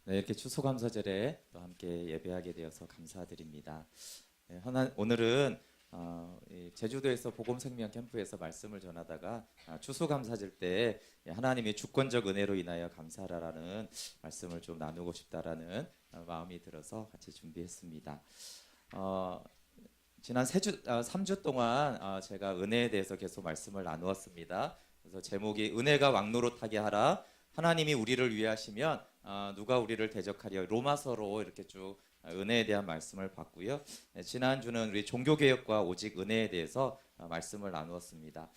네, 이렇게 추수감사절에 또 함께 예배하게 되어서 감사드립니다. 네, 오늘은 이 제주도에서 복음생명 캠프에서 말씀을 전하다가 추수감사절 때 하나님의 주권적 은혜로 인하여 감사하라는 말씀을 좀 나누고 싶다라는 마음이 들어서 같이 준비했습니다. 지난 3주 동안 제가 은혜에 대해서 계속 말씀을 나누었습니다. 그래서 제목이 은혜가 왕노릇하게 하라. 하나님이 우리를 위하시면 누가 우리를 대적하려, 로마서로 이렇게 쭉 은혜에 대한 말씀을 봤고요. 지난주는 우리 종교개혁과 오직 은혜에 대해서 말씀을 나누었습니다.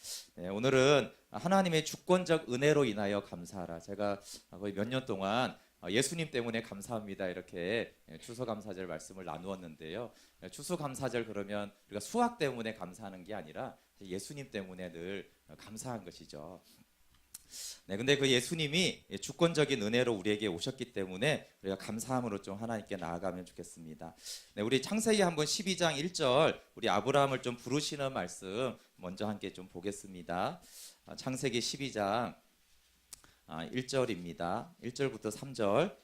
오늘은 하나님의 주권적 은혜로 인하여 감사하라. 제가 거의 몇 년 동안 예수님 때문에 감사합니다 이렇게 추수감사절 말씀을 나누었는데요. 추수감사절 그러면 우리가 수학 때문에 감사하는 게 아니라 예수님 때문에 늘 감사한 것이죠. 네, 근데 그 예수님이 주권적인 은혜로 우리에게 오셨기 때문에 우리가 감사함으로 좀 하나님께 나아가면 좋겠습니다. 네, 우리 창세기 한번 12장 1절 우리 아브라함을 좀 부르시는 말씀 먼저 함께 좀 보겠습니다. 창세기 12장 1절입니다. 1절부터 3절.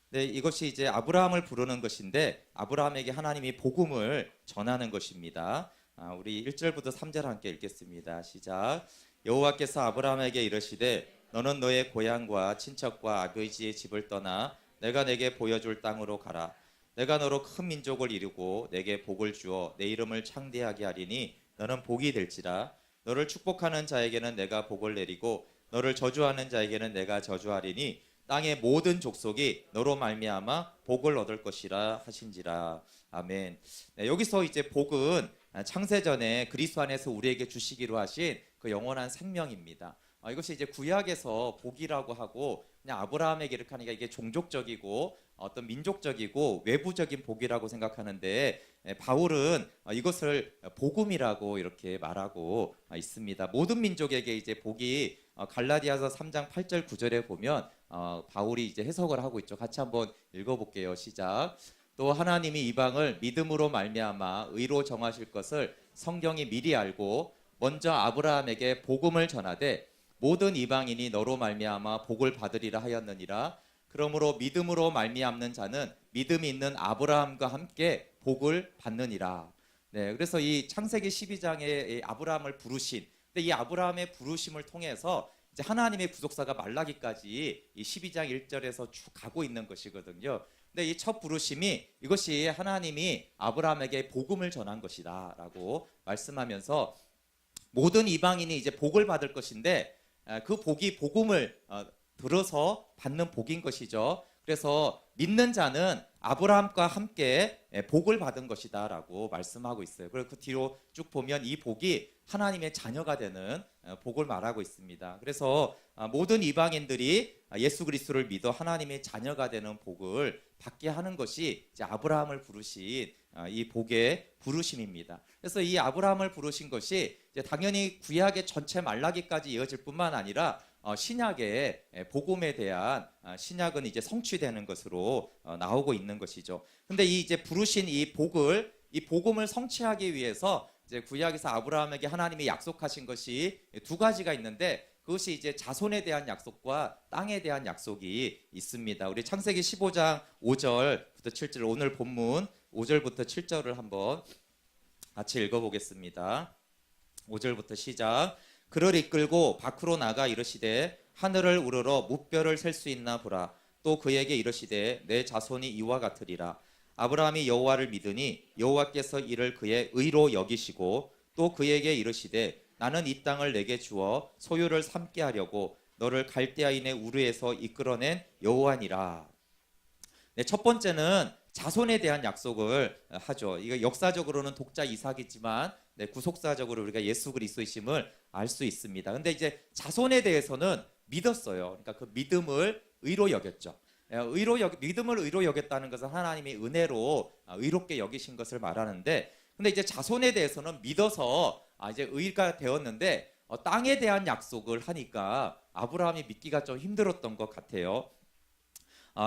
네, 이것이 이제 아브라함을 부르는 것인데 아브라함에게 하나님이 복음을 전하는 것입니다. 우리 1절부터 3절 함께 읽겠습니다. 시작. 여호와께서 아브라함에게 이르시되 너는 너의 고향과 친척과 아버지의 집을 떠나 내가 내게 보여줄 땅으로 가라. 내가 너로 큰 민족을 이루고 내게 복을 주어 내 이름을 창대하게 하리니 너는 복이 될지라. 너를 축복하는 자에게는 내가 복을 내리고 너를 저주하는 자에게는 내가 저주하리니 땅의 모든 족속이 너로 말미암아 복을 얻을 것이라 하신지라. 아멘. 네, 여기서 이제 복은 창세전에 그리스도 안에서 우리에게 주시기로 하신 그 영원한 생명입니다. 이것이 이제 구약에서 복이라고 하고 그냥 아브라함에게 이렇게 하니까 이게 종족적이고 어떤 민족적이고 외부적인 복이라고 생각하는데 바울은 이것을 복음이라고 이렇게 말하고 있습니다. 모든 민족에게 이제 복이 갈라디아서 3장 8절 9절에 보면 바울이 이제 해석을 하고 있죠. 같이 한번 읽어볼게요. 시작. 또 하나님이 이방을 믿음으로 말미암아 의로 정하실 것을 성경이 미리 알고 먼저 아브라함에게 복음을 전하되 모든 이방인이 너로 말미암아 복을 받으리라 하였느니라. 그러므로 믿음으로 말미암는 자는 믿음이 있는 아브라함과 함께 복을 받느니라. 네, 그래서 이 창세기 12장에 아브라함을 부르신, 근데 이 아브라함의 부르심을 통해서 이제 하나님의 구속사가 말라기까지 이 12장 1절에서 쭉 가고 있는 것이거든요. 근데 이 첫 부르심이 이것이 하나님이 아브라함에게 복음을 전한 것이다라고 말씀하면서 모든 이방인이 이제 복을 받을 것인데 그 복이 복음을 들어서 받는 복인 것이죠. 그래서 믿는 자는 아브라함과 함께 복을 받은 것이다라고 말씀하고 있어요. 그리고 그 뒤로 쭉 보면 이 복이 하나님의 자녀가 되는 복을 말하고 있습니다. 그래서 모든 이방인들이 예수 그리스도를 믿어 하나님의 자녀가 되는 복을 받게 하는 것이 이제 아브라함을 부르신 이 복의 부르심입니다. 그래서 이 아브라함을 부르신 것이 이제 당연히 구약의 전체 말라기까지 이어질 뿐만 아니라 신약의 복음에 대한 신약은 이제 성취되는 것으로 나오고 있는 것이죠. 근데 이 이제 부르신 이 복음을 성취하기 위해서 이제 구약에서 아브라함에게 하나님이 약속하신 것이 두 가지가 있는데 그것이 이제 자손에 대한 약속과 땅에 대한 약속이 있습니다. 우리 창세기 15장 5절부터 7절 오늘 본문 5절부터 7절을 한번 같이 읽어보겠습니다. 5절부터 시작. 그를 이끌고 밖으로 나가 이르시되 하늘을 우러러 무뼈를 셀 수 있나 보라. 또 그에게 이르시되 내 자손이 이와 같으리라. 아브라함이 여호와를 믿으니 여호와께서 이를 그의 의로 여기시고 또 그에게 이르시되 나는 이 땅을 내게 주어 소유를 삼게 하려고 너를 갈대아인의 우르에서 이끌어낸 여호와니라. 네, 첫 번째는 자손에 대한 약속을 하죠. 이거 역사적으로는 독자 이삭이지만 구속사적으로 우리가 예수 그리스도이심을 알 수 있습니다. 근데 이제 자손에 대해서는 믿었어요. 그러니까 그 믿음을 의로 여겼죠. 믿음을 의로 여겼다는 것은 하나님이 은혜로 의롭게 여기신 것을 말하는데, 근데 이제 자손에 대해서는 믿어서 이제 의가 되었는데 땅에 대한 약속을 하니까 아브라함이 믿기가 좀 힘들었던 것 같아요.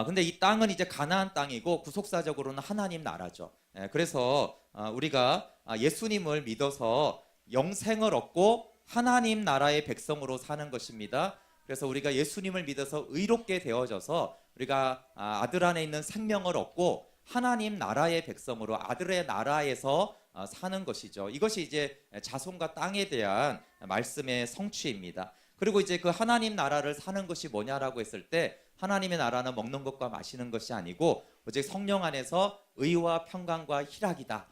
근데 이 땅은 이제 가나안 땅이고 구속사적으로는 하나님 나라죠. 그래서 우리가 예수님을 믿어서 영생을 얻고 하나님 나라의 백성으로 사는 것입니다. 그래서 우리가 예수님을 믿어서 의롭게 되어져서 우리가 아들 안에 있는 생명을 얻고 하나님 나라의 백성으로 아들의 나라에서 사는 것이죠. 이것이 이제 자손과 땅에 대한 말씀의 성취입니다. 그리고 이제 그 하나님 나라를 사는 것이 뭐냐라고 했을 때 하나님의 나라는 먹는 것과 마시는 것이 아니고 오직 성령 안에서 의와 평강과 희락이다.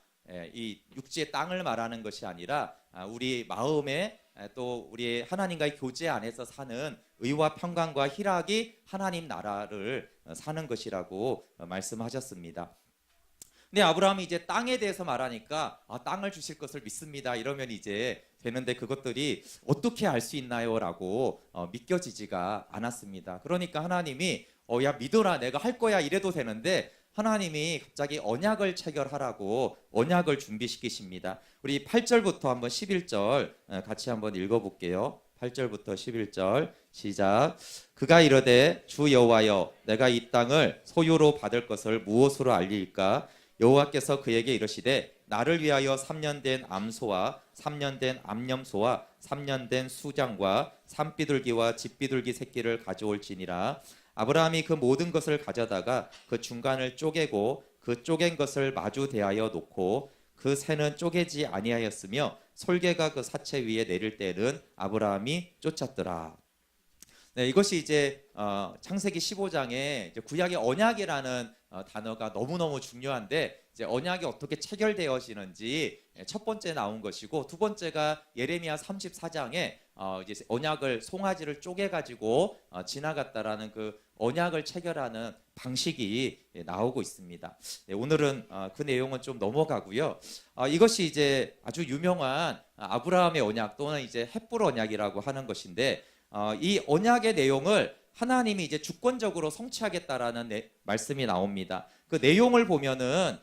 이 육지의 땅을 말하는 것이 아니라 우리 마음에 또 우리 하나님과의 교제 안에서 사는 의와 평강과 희락이 하나님 나라를 사는 것이라고 말씀하셨습니다. 근데 아브라함이 이제 땅에 대해서 말하니까 땅을 주실 것을 믿습니다 이러면 이제 되는데 그것들이 어떻게 알 수 있나요? 라고 믿겨지지가 않았습니다. 그러니까 하나님이 야 믿어라 내가 할 거야 이래도 되는데 하나님이 갑자기 언약을 체결하라고 언약을 준비시키십니다. 우리 8절부터 한번 11절 같이 한번 읽어볼게요. 8절부터 11절 시작. 그가 이르되 주 여호와여 내가 이 땅을 소유로 받을 것을 무엇으로 알리일까? 여호와께서 그에게 이르시되 나를 위하여 3년 된 암소와 3년 된 암염소와 3년 된 수장과 산비둘기와 집비둘기 새끼를 가져올지니라. 아브라함이 그 모든 것을 가져다가 그 중간을 쪼개고 그 쪼갠 것을 마주 대하여 놓고 그 새는 쪼개지 아니하였으며 솔개가 그 사체 위에 내릴 때는 아브라함이 쫓았더라. 네, 이것이 이제 창세기 15장에 이제 구약의 언약이라는 단어가 너무너무 중요한데 이제 언약이 어떻게 체결되어지는지 첫 번째 나온 것이고 두 번째가 예레미야 34장에 이제 언약을 송아지를 쪼개 가지고 지나갔다라는 그 언약을 체결하는 방식이 나오고 있습니다. 네, 오늘은 그 내용은 좀 넘어가고요. 이것이 이제 아주 유명한 아브라함의 언약 또는 이제 헷불 언약이라고 하는 것인데 이 언약의 내용을 하나님이 이제 주권적으로 성취하겠다라는 말씀이 나옵니다. 그 내용을 보면은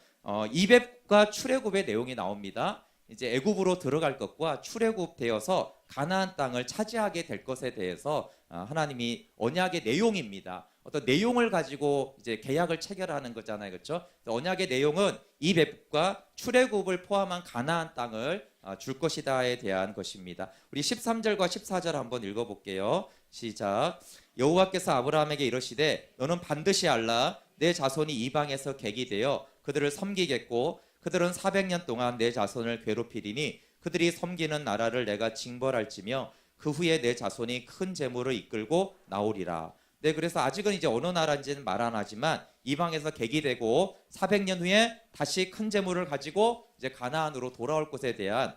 이벳과 출애굽의 내용이 나옵니다. 이제 애굽으로 들어갈 것과 출애굽되어서 가나안 땅을 차지하게 될 것에 대해서 하나님이 언약의 내용입니다. 어떤 내용을 가지고 이제 계약을 체결하는 거잖아요, 그렇죠? 언약의 내용은 이벳과 출애굽을 포함한 가나안 땅을 줄 것이다에 대한 것입니다. 우리 13절과 14절 한번 읽어볼게요. 시작. 여호와께서 아브라함에게 이르시되 너는 반드시 알라 내 자손이 이방에서 객이 되어 그들을 섬기겠고 그들은 400년 동안 내 자손을 괴롭히리니 그들이 섬기는 나라를 내가 징벌할지며 그 후에 내 자손이 큰 재물을 이끌고 나오리라. 네, 그래서 아직은 이제 어느 나라인지는 말 안 하지만 이방에서 객이 되고 400년 후에 다시 큰 재물을 가지고 이제 가나안으로 돌아올 것에 대한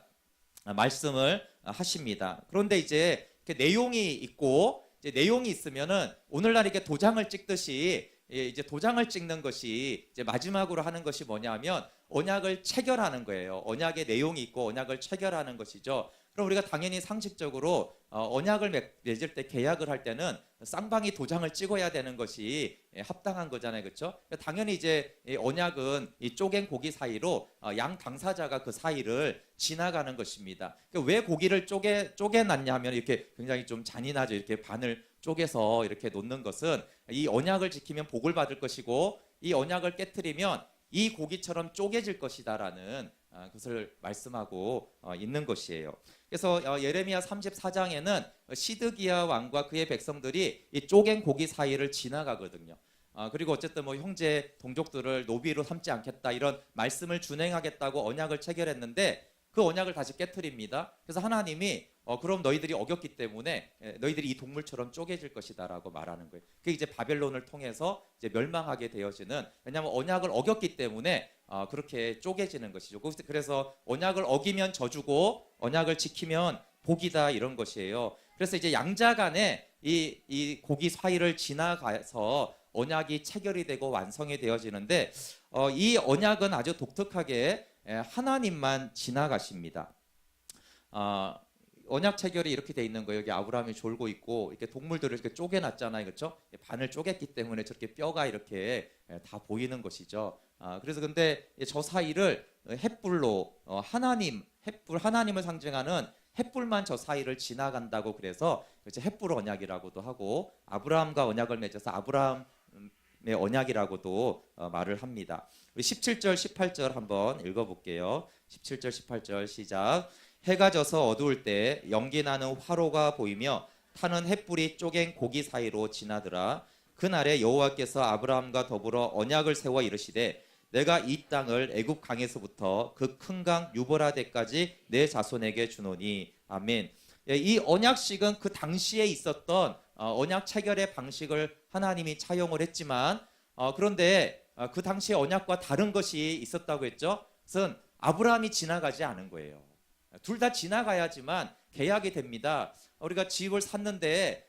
말씀을 하십니다. 그런데 이제 내용이 있고 이제 내용이 있으면은 오늘날 이렇게 도장을 찍듯이 이제 도장을 찍는 것이 이제 마지막으로 하는 것이 뭐냐면 언약을 체결하는 거예요. 언약의 내용이 있고 언약을 체결하는 것이죠. 그럼 우리가 당연히 상식적으로 언약을 맺을 때 계약을 할 때는 쌍방이 도장을 찍어야 되는 것이 합당한 거잖아요, 그렇죠? 당연히 이제 언약은 이 쪼갠 고기 사이로 양 당사자가 그 사이를 지나가는 것입니다. 왜 고기를 쪼개놨냐면 이렇게 굉장히 좀 잔인하죠. 이렇게 반을 쪼개서 이렇게 놓는 것은 이 언약을 지키면 복을 받을 것이고 이 언약을 깨트리면 이 고기처럼 쪼개질 것이다라는 것을 말씀하고 있는 것이에요. 그래서 예레미야 34장에는 시드기야 왕과 그의 백성들이 이 쪼갠 고기 사이를 지나가거든요. 그리고 어쨌든 뭐 형제 동족들을 노비로 삼지 않겠다 이런 말씀을 준행하겠다고 언약을 체결했는데 그 언약을 다시 깨트립니다. 그래서 하나님이 그럼 너희들이 어겼기 때문에 너희들이 이 동물처럼 쪼개질 것이다라고 말하는 거예요. 그게 이제 바벨론을 통해서 이제 멸망하게 되어지는, 왜냐하면 언약을 어겼기 때문에 그렇게 쪼개지는 것이죠. 그래서 언약을 어기면 저주고 언약을 지키면 복이다 이런 것이에요. 그래서 이제 양자간에 이 고기 사이를 지나가서 언약이 체결이 되고 완성이 되어지는데 이 언약은 아주 독특하게 하나님만 지나가십니다. 언약 체결이 이렇게 돼 있는 거예요. 여기 아브라함이 졸고 있고 이렇게 동물들을 이렇게 쪼개놨잖아요, 그렇죠? 반을 쪼갰기 때문에 저렇게 뼈가 이렇게 다 보이는 것이죠. 그래서 근데 저 사이를 햇불로 하나님을 상징하는 햇불만 저 사이를 지나간다고 그래서 햇불 언약이라고도 하고 아브라함과 언약을 맺어서 아브라함의 언약이라고도 말을 합니다. 우리 17절, 18절 한번 읽어볼게요. 17절, 18절 시작. 해가 져서 어두울 때 연기 나는 화로가 보이며 타는 햇불이 쪼갠 고기 사이로 지나더라. 그날에 여호와께서 아브라함과 더불어 언약을 세워 이르시되 내가 이 땅을 애굽 강에서부터 그 큰 강 유보라데까지 내 자손에게 주노니. 아멘. 이 언약식은 그 당시에 있었던 언약 체결의 방식을 하나님이 차용을 했지만 그런데 그 당시에 언약과 다른 것이 있었다고 했죠. 그것은 아브라함이 지나가지 않은 거예요. 둘 다 지나가야지만 계약이 됩니다. 우리가 집을 샀는데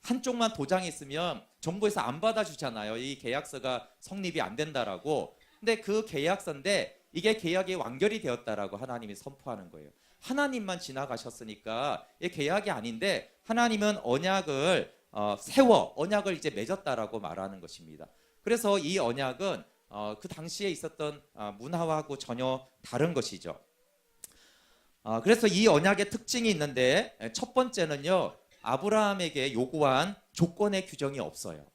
한쪽만 도장이 있으면 정부에서 안 받아주잖아요. 이 계약서가 성립이 안 된다라고. 근데 그 계약서인데 이게 계약이 완결이 되었다라고 하나님이 선포하는 거예요. 하나님만 지나가셨으니까 이 계약이 아닌데 하나님은 언약을 세워 언약을 이제 맺었다라고 말하는 것입니다. 그래서 이 언약은 그 당시에 있었던 문화하고 전혀 다른 것이죠. 그래서 이 언약의 특징이 있는데 첫 번째는요, 아브라함에게 요구한 조건의 규정이 없어요.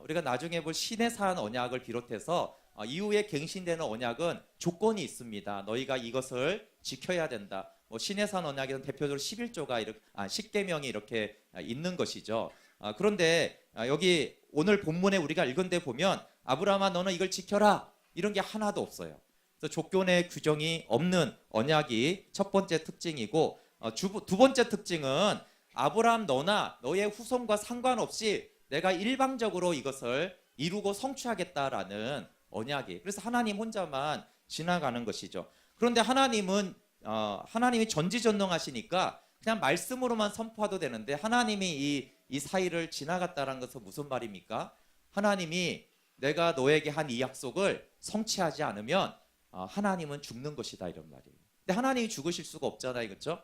우리가 나중에 볼 시내산 언약을 비롯해서 이후에 갱신되는 언약은 조건이 있습니다. 너희가 이것을 지켜야 된다. 시내산 언약에는 대표적으로 11조가 10계명이 이렇게 있는 것이죠. 그런데 여기 오늘 본문에 우리가 읽은 데 보면 아브라함아 너는 이걸 지켜라 이런 게 하나도 없어요. 그래서 조건의 규정이 없는 언약이 첫 번째 특징이고, 두 번째 특징은 아브라함 너나 너의 후손과 상관없이 내가 일방적으로 이것을 이루고 성취하겠다라는 언약이. 그래서 하나님 혼자만 지나가는 것이죠. 그런데 하나님이 전지전능하시니까 그냥 말씀으로만 선포해도 되는데 하나님이 이 사이를 지나갔다는 것은 무슨 말입니까? 하나님이 내가 너에게 한 이 약속을 성취하지 않으면 하나님은 죽는 것이다 이런 말이에요. 근데 하나님이 죽으실 수가 없잖아요, 그렇죠?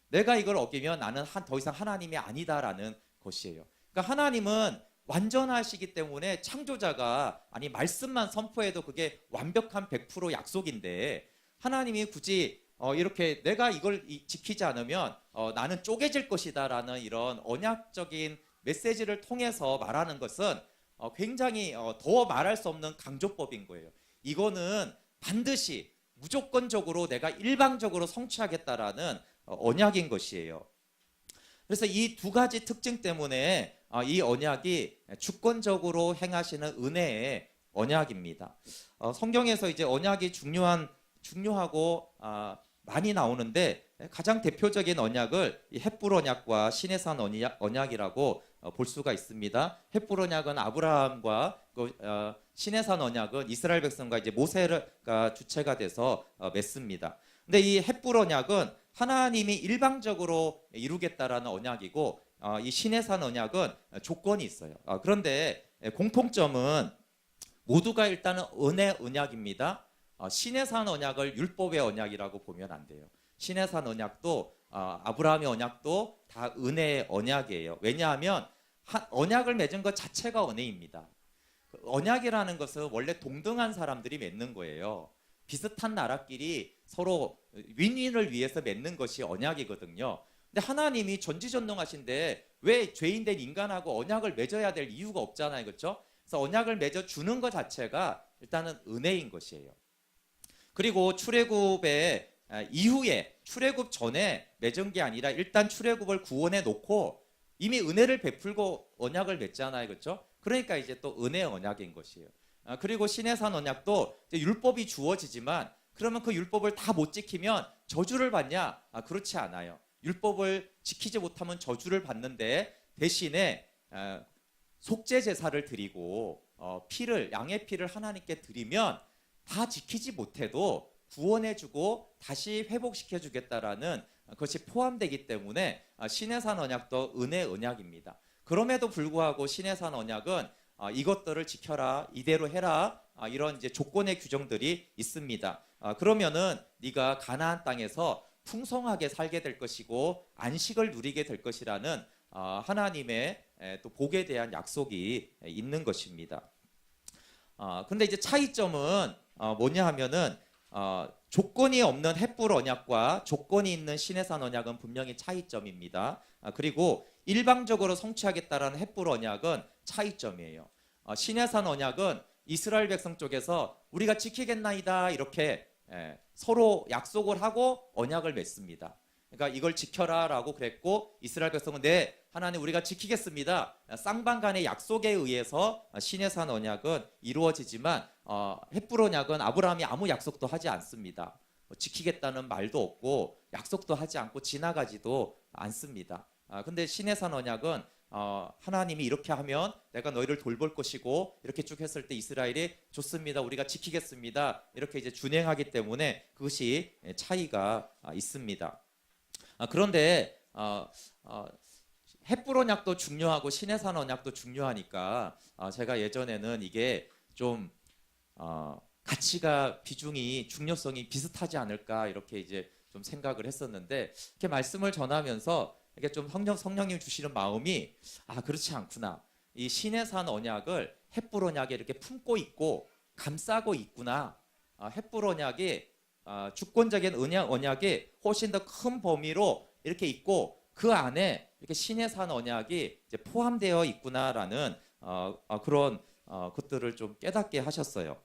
내가 이걸 어기면 나는 더 이상 하나님이 아니다라는 것이에요. 그러니까 하나님은 완전하시기 때문에 창조자가 말씀만 선포해도 그게 완벽한 100% 약속인데 하나님이 굳이 이렇게 내가 이걸 지키지 않으면 나는 쪼개질 것이다라는 이런 언약적인 메시지를 통해서 말하는 것은 굉장히 더 말할 수 없는 강조법인 거예요. 이거는 반드시 무조건적으로 내가 일방적으로 성취하겠다라는 언약인 것이에요. 그래서 이 두 가지 특징 때문에 이 언약이 주권적으로 행하시는 은혜의 언약입니다. 성경에서 이제 언약이 중요하고 많이 나오는데 가장 대표적인 언약을 이 헷불 언약과 시내산 언약이라고 볼 수가 있습니다. 헷불 언약은 아브라함과 시내산 언약은 이스라엘 백성과 이제 모세가 주체가 돼서 맺습니다. 근데 이 헷불 언약은 하나님이 일방적으로 이루겠다라는 언약이고 이 시내산 언약은 조건이 있어요. 그런데 공통점은 모두가 일단은 은혜 언약입니다. 시내산 언약을 율법의 언약이라고 보면 안 돼요. 시내산 언약도 아브라함의 언약도 다 은혜의 언약이에요. 왜냐하면 언약을 맺은 것 자체가 은혜입니다. 언약이라는 것은 원래 동등한 사람들이 맺는 거예요. 비슷한 나라끼리 서로 윈윈을 위해서 맺는 것이 언약이거든요. 근데 하나님이 전지전능하신데 왜 죄인된 인간하고 언약을 맺어야 될 이유가 없잖아요, 그렇죠? 그래서 언약을 맺어 주는 것 자체가 일단은 은혜인 것이에요. 그리고 출애굽의 이후에 출애굽 전에 맺은 게 아니라 일단 출애굽을 구원해 놓고 이미 은혜를 베풀고 언약을 맺잖아요, 그렇죠? 그러니까 이제 또 은혜의 언약인 것이에요. 그리고 시내산 언약도 율법이 주어지지만 그러면 그 율법을 다 못 지키면 저주를 받냐? 그렇지 않아요. 율법을 지키지 못하면 저주를 받는데 대신에 속죄 제사를 드리고 양의 피를 하나님께 드리면 다 지키지 못해도 구원해주고 다시 회복시켜주겠다라는 것이 포함되기 때문에 시내산 언약도 은혜 언약입니다. 그럼에도 불구하고 시내산 언약은 이것들을 지켜라, 이대로 해라, 이런 이제 조건의 규정들이 있습니다. 그러면은 네가 가나안 땅에서 풍성하게 살게 될 것이고 안식을 누리게 될 것이라는 하나님의 또 복에 대한 약속이 있는 것입니다. 근데 이제 차이점은 뭐냐 하면은 조건이 없는 헷불 언약과 조건이 있는 시내산 언약은 분명히 차이점입니다. 그리고 일방적으로 성취하겠다라는 헷불 언약은 차이점이에요. 시내산 언약은 이스라엘 백성 쪽에서 우리가 지키겠나이다 이렇게 서로 약속을 하고 언약을 맺습니다. 그러니까 이걸 지켜라라고 그랬고 이스라엘 백성은 네 하나님 우리가 지키겠습니다. 쌍방간의 약속에 의해서 시내산 언약은 이루어지지만 헷불 언약은 아브라함이 아무 약속도 하지 않습니다. 지키겠다는 말도 없고 약속도 하지 않고 지나가지도 않습니다. 근데 시내산 언약은 하나님이 이렇게 하면 내가 너희를 돌볼 것이고 이렇게 쭉 했을 때 이스라엘이 좋습니다. 우리가 지키겠습니다. 이렇게 이제 준행하기 때문에 그것이 차이가 있습니다. 그런데 헷불 언약도 중요하고 시내산 언약도 중요하니까 제가 예전에는 이게 좀 가치가 비중이 중요성이 비슷하지 않을까 이렇게 이제 좀 생각을 했었는데 이렇게 말씀을 전하면서 이게 좀 성령님 주시는 마음이 그렇지 않구나. 이 시내산 언약을 헷불 언약에 이렇게 품고 있고 감싸고 있구나. 헷불 언약이 주권적인 언약이 훨씬 더 큰 범위로 이렇게 있고 그 안에 이렇게 시내산 언약이 이제 포함되어 있구나라는 그런 것들을 좀 깨닫게 하셨어요.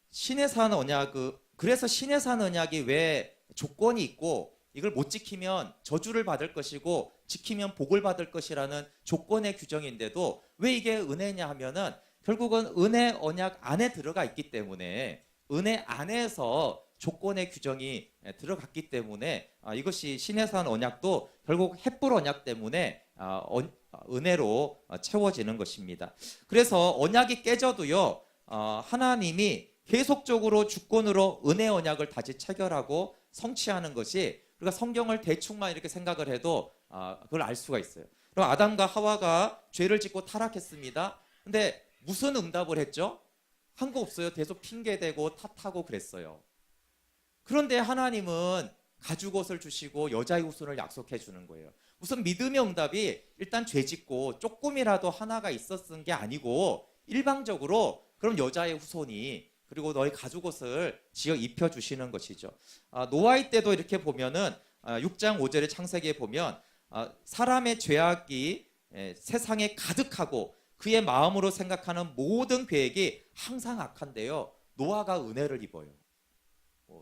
시내산 언약 그래서 시내산 언약이 왜 조건이 있고 이걸 못 지키면 저주를 받을 것이고 지키면 복을 받을 것이라는 조건의 규정인데도 왜 이게 은혜냐 하면은 결국은 은혜 언약 안에 들어가 있기 때문에 은혜 안에서 조건의 규정이 들어갔기 때문에 이것이 시내산 언약도 결국 헷불 언약 때문에 은혜로 채워지는 것입니다. 그래서 언약이 깨져도요 하나님이 계속적으로 주권으로 은혜 언약을 다시 체결하고 성취하는 것이 우리가 성경을 대충만 이렇게 생각을 해도 그걸 알 수가 있어요. 그럼 아담과 하와가 죄를 짓고 타락했습니다. 근데 무슨 응답을 했죠? 한 거 없어요. 계속 핑계대고 탓하고 그랬어요. 그런데 하나님은 가죽옷을 주시고 여자의 후손을 약속해 주는 거예요. 무슨 믿음의 응답이 일단 죄 짓고 조금이라도 하나가 있었던 게 아니고 일방적으로 그럼 여자의 후손이 그리고 너희 가죽옷을 지어 입혀 주시는 것이죠. 노아의 때도 이렇게 보면은 6장 5절의 창세기에 보면 사람의 죄악이 세상에 가득하고 그의 마음으로 생각하는 모든 계획이 항상 악한데요. 노아가 은혜를 입어요.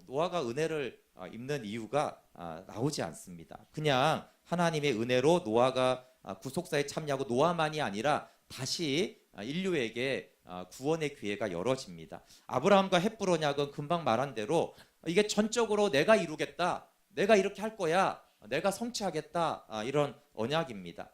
노아가 은혜를 입는 이유가 나오지 않습니다. 그냥 하나님의 은혜로 노아가 구속사에 참여하고 노아만이 아니라 다시 인류에게 구원의 기회가 열어집니다. 아브라함과 헷불 언약은 금방 말한 대로 이게 전적으로 내가 이루겠다, 내가 이렇게 할 거야, 내가 성취하겠다 이런 언약입니다.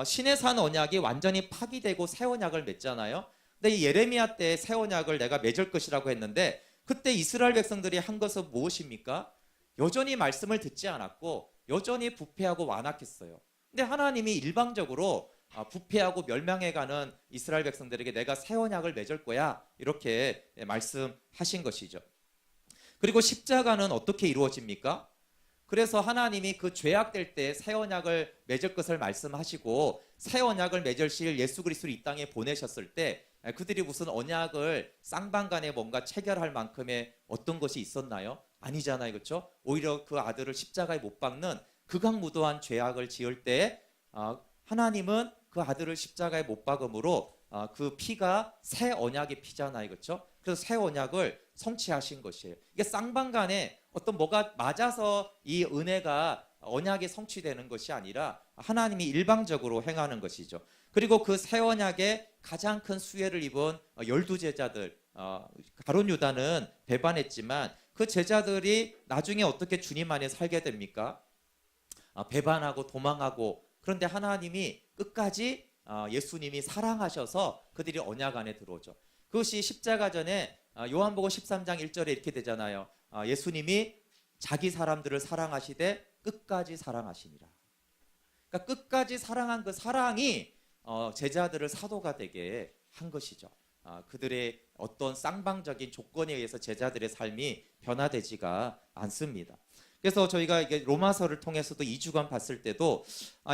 시내산 언약이 완전히 파기되고 새 언약을 맺잖아요. 근데 이 예레미야 때 새 언약을 내가 맺을 것이라고 했는데 그때 이스라엘 백성들이 한 것은 무엇입니까? 여전히 말씀을 듣지 않았고 여전히 부패하고 완악했어요. 근데 하나님이 일방적으로 부패하고 멸망해가는 이스라엘 백성들에게 내가 새 언약을 맺을 거야 이렇게 말씀하신 것이죠. 그리고 십자가는 어떻게 이루어집니까? 그래서 하나님이 그 죄악될 때 새 언약을 맺을 것을 말씀하시고 새 언약을 맺을 시일 예수 그리스도를 이 땅에 보내셨을 때 그들이 무슨 언약을 쌍방간에 뭔가 체결할 만큼의 어떤 것이 있었나요? 아니잖아요. 그렇죠? 오히려 그 아들을 십자가에 못 박는 극악무도한 죄악을 지을 때 하나님은 그 아들을 십자가에 못 박음으로 그 피가 새 언약의 피잖아요. 그렇죠? 그래서 새 언약을 성취하신 것이에요. 이게 쌍방간에 어떤 뭐가 맞아서 이 은혜가 언약이 성취되는 것이 아니라 하나님이 일방적으로 행하는 것이죠. 그리고 그 새 언약에 가장 큰 수혜를 입은 12제자들 가룟 유다는 배반했지만 그 제자들이 나중에 어떻게 주님 안에 살게 됩니까? 배반하고 도망하고 그런데 하나님이 끝까지 예수님이 사랑하셔서 그들이 언약 안에 들어오죠. 그것이 십자가 전에 요한복음 13장 1절에 이렇게 되잖아요. 예수님이 자기 사람들을 사랑하시되 끝까지 사랑하시니라. 그러니까 끝까지 사랑한 그 사랑이 제자들을 사도가 되게 한 것이죠. 그들의 어떤 쌍방적인 조건에 의해서 제자들의 삶이 변화되지가 않습니다. 그래서 저희가 이게 로마서를 통해서도 2주간 봤을 때도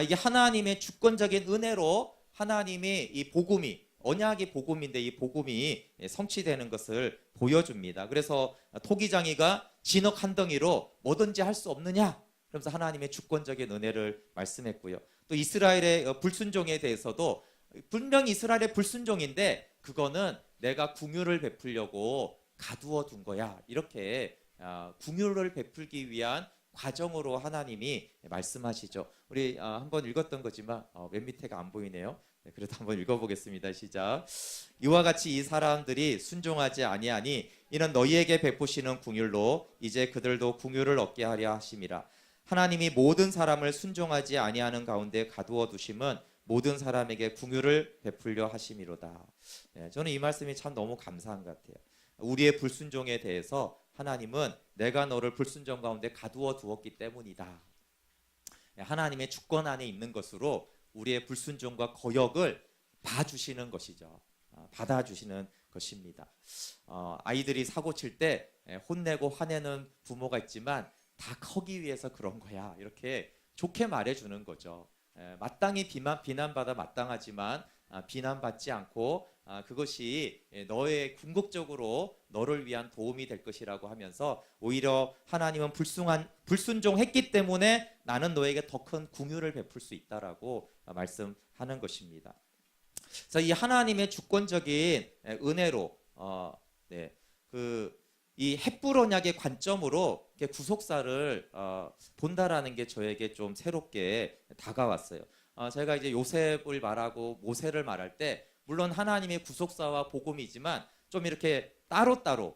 이게 하나님의 주권적인 은혜로 하나님이 이 복음이 언약이 복음인데 이 복음이 성취되는 것을 보여줍니다. 그래서 토기장이가 진흙 한 덩이로 뭐든지 할 수 없느냐? 그러면서 하나님의 주권적인 은혜를 말씀했고요. 또 이스라엘의 불순종에 대해서도 분명히 이스라엘의 불순종인데 그거는 내가 긍휼을 베풀려고 가두어 둔 거야. 이렇게 긍휼을 베풀기 위한 과정으로 하나님이 말씀하시죠. 우리 한번 읽었던 거지만 맨 밑에가 안 보이네요. 네, 그래도 한번 읽어보겠습니다. 시작. 이와 같이 이 사람들이 순종하지 아니하니 이는 너희에게 베푸시는 긍휼로 이제 그들도 긍휼을 얻게 하려 하심이라. 하나님이 모든 사람을 순종하지 아니하는 가운데 가두어 두심은 모든 사람에게 긍휼을 베풀려 하심이로다. 네, 저는 이 말씀이 참 너무 감사한 것 같아요. 우리의 불순종에 대해서 하나님은 내가 너를 불순종 가운데 가두어 두었기 때문이다. 하나님의 주권 안에 있는 것으로 우리의 불순종과 거역을 봐주시는 것이죠. 받아주시는 것입니다. 아이들이 사고 칠 때 혼내고 화내는 부모가 있지만 다 커기 위해서 그런 거야. 이렇게 좋게 말해주는 거죠. 마땅히 비난받아 마땅하지만 비난받지 않고 그것이 너의 궁극적으로 너를 위한 도움이 될 것이라고 하면서 오히려 하나님은 불순종했기 때문에 나는 너에게 더 큰 긍휼을 베풀 수 있다라고 말씀하는 것입니다. 그래서 이 하나님의 주권적인 은혜로 이 헷불 언약의 관점으로 구속사를 본다라는 게 저에게 좀 새롭게 다가왔어요. 제가 이제 요셉을 말하고 모세를 말할 때 물론 하나님의 구속사와 복음이지만 좀 이렇게 따로따로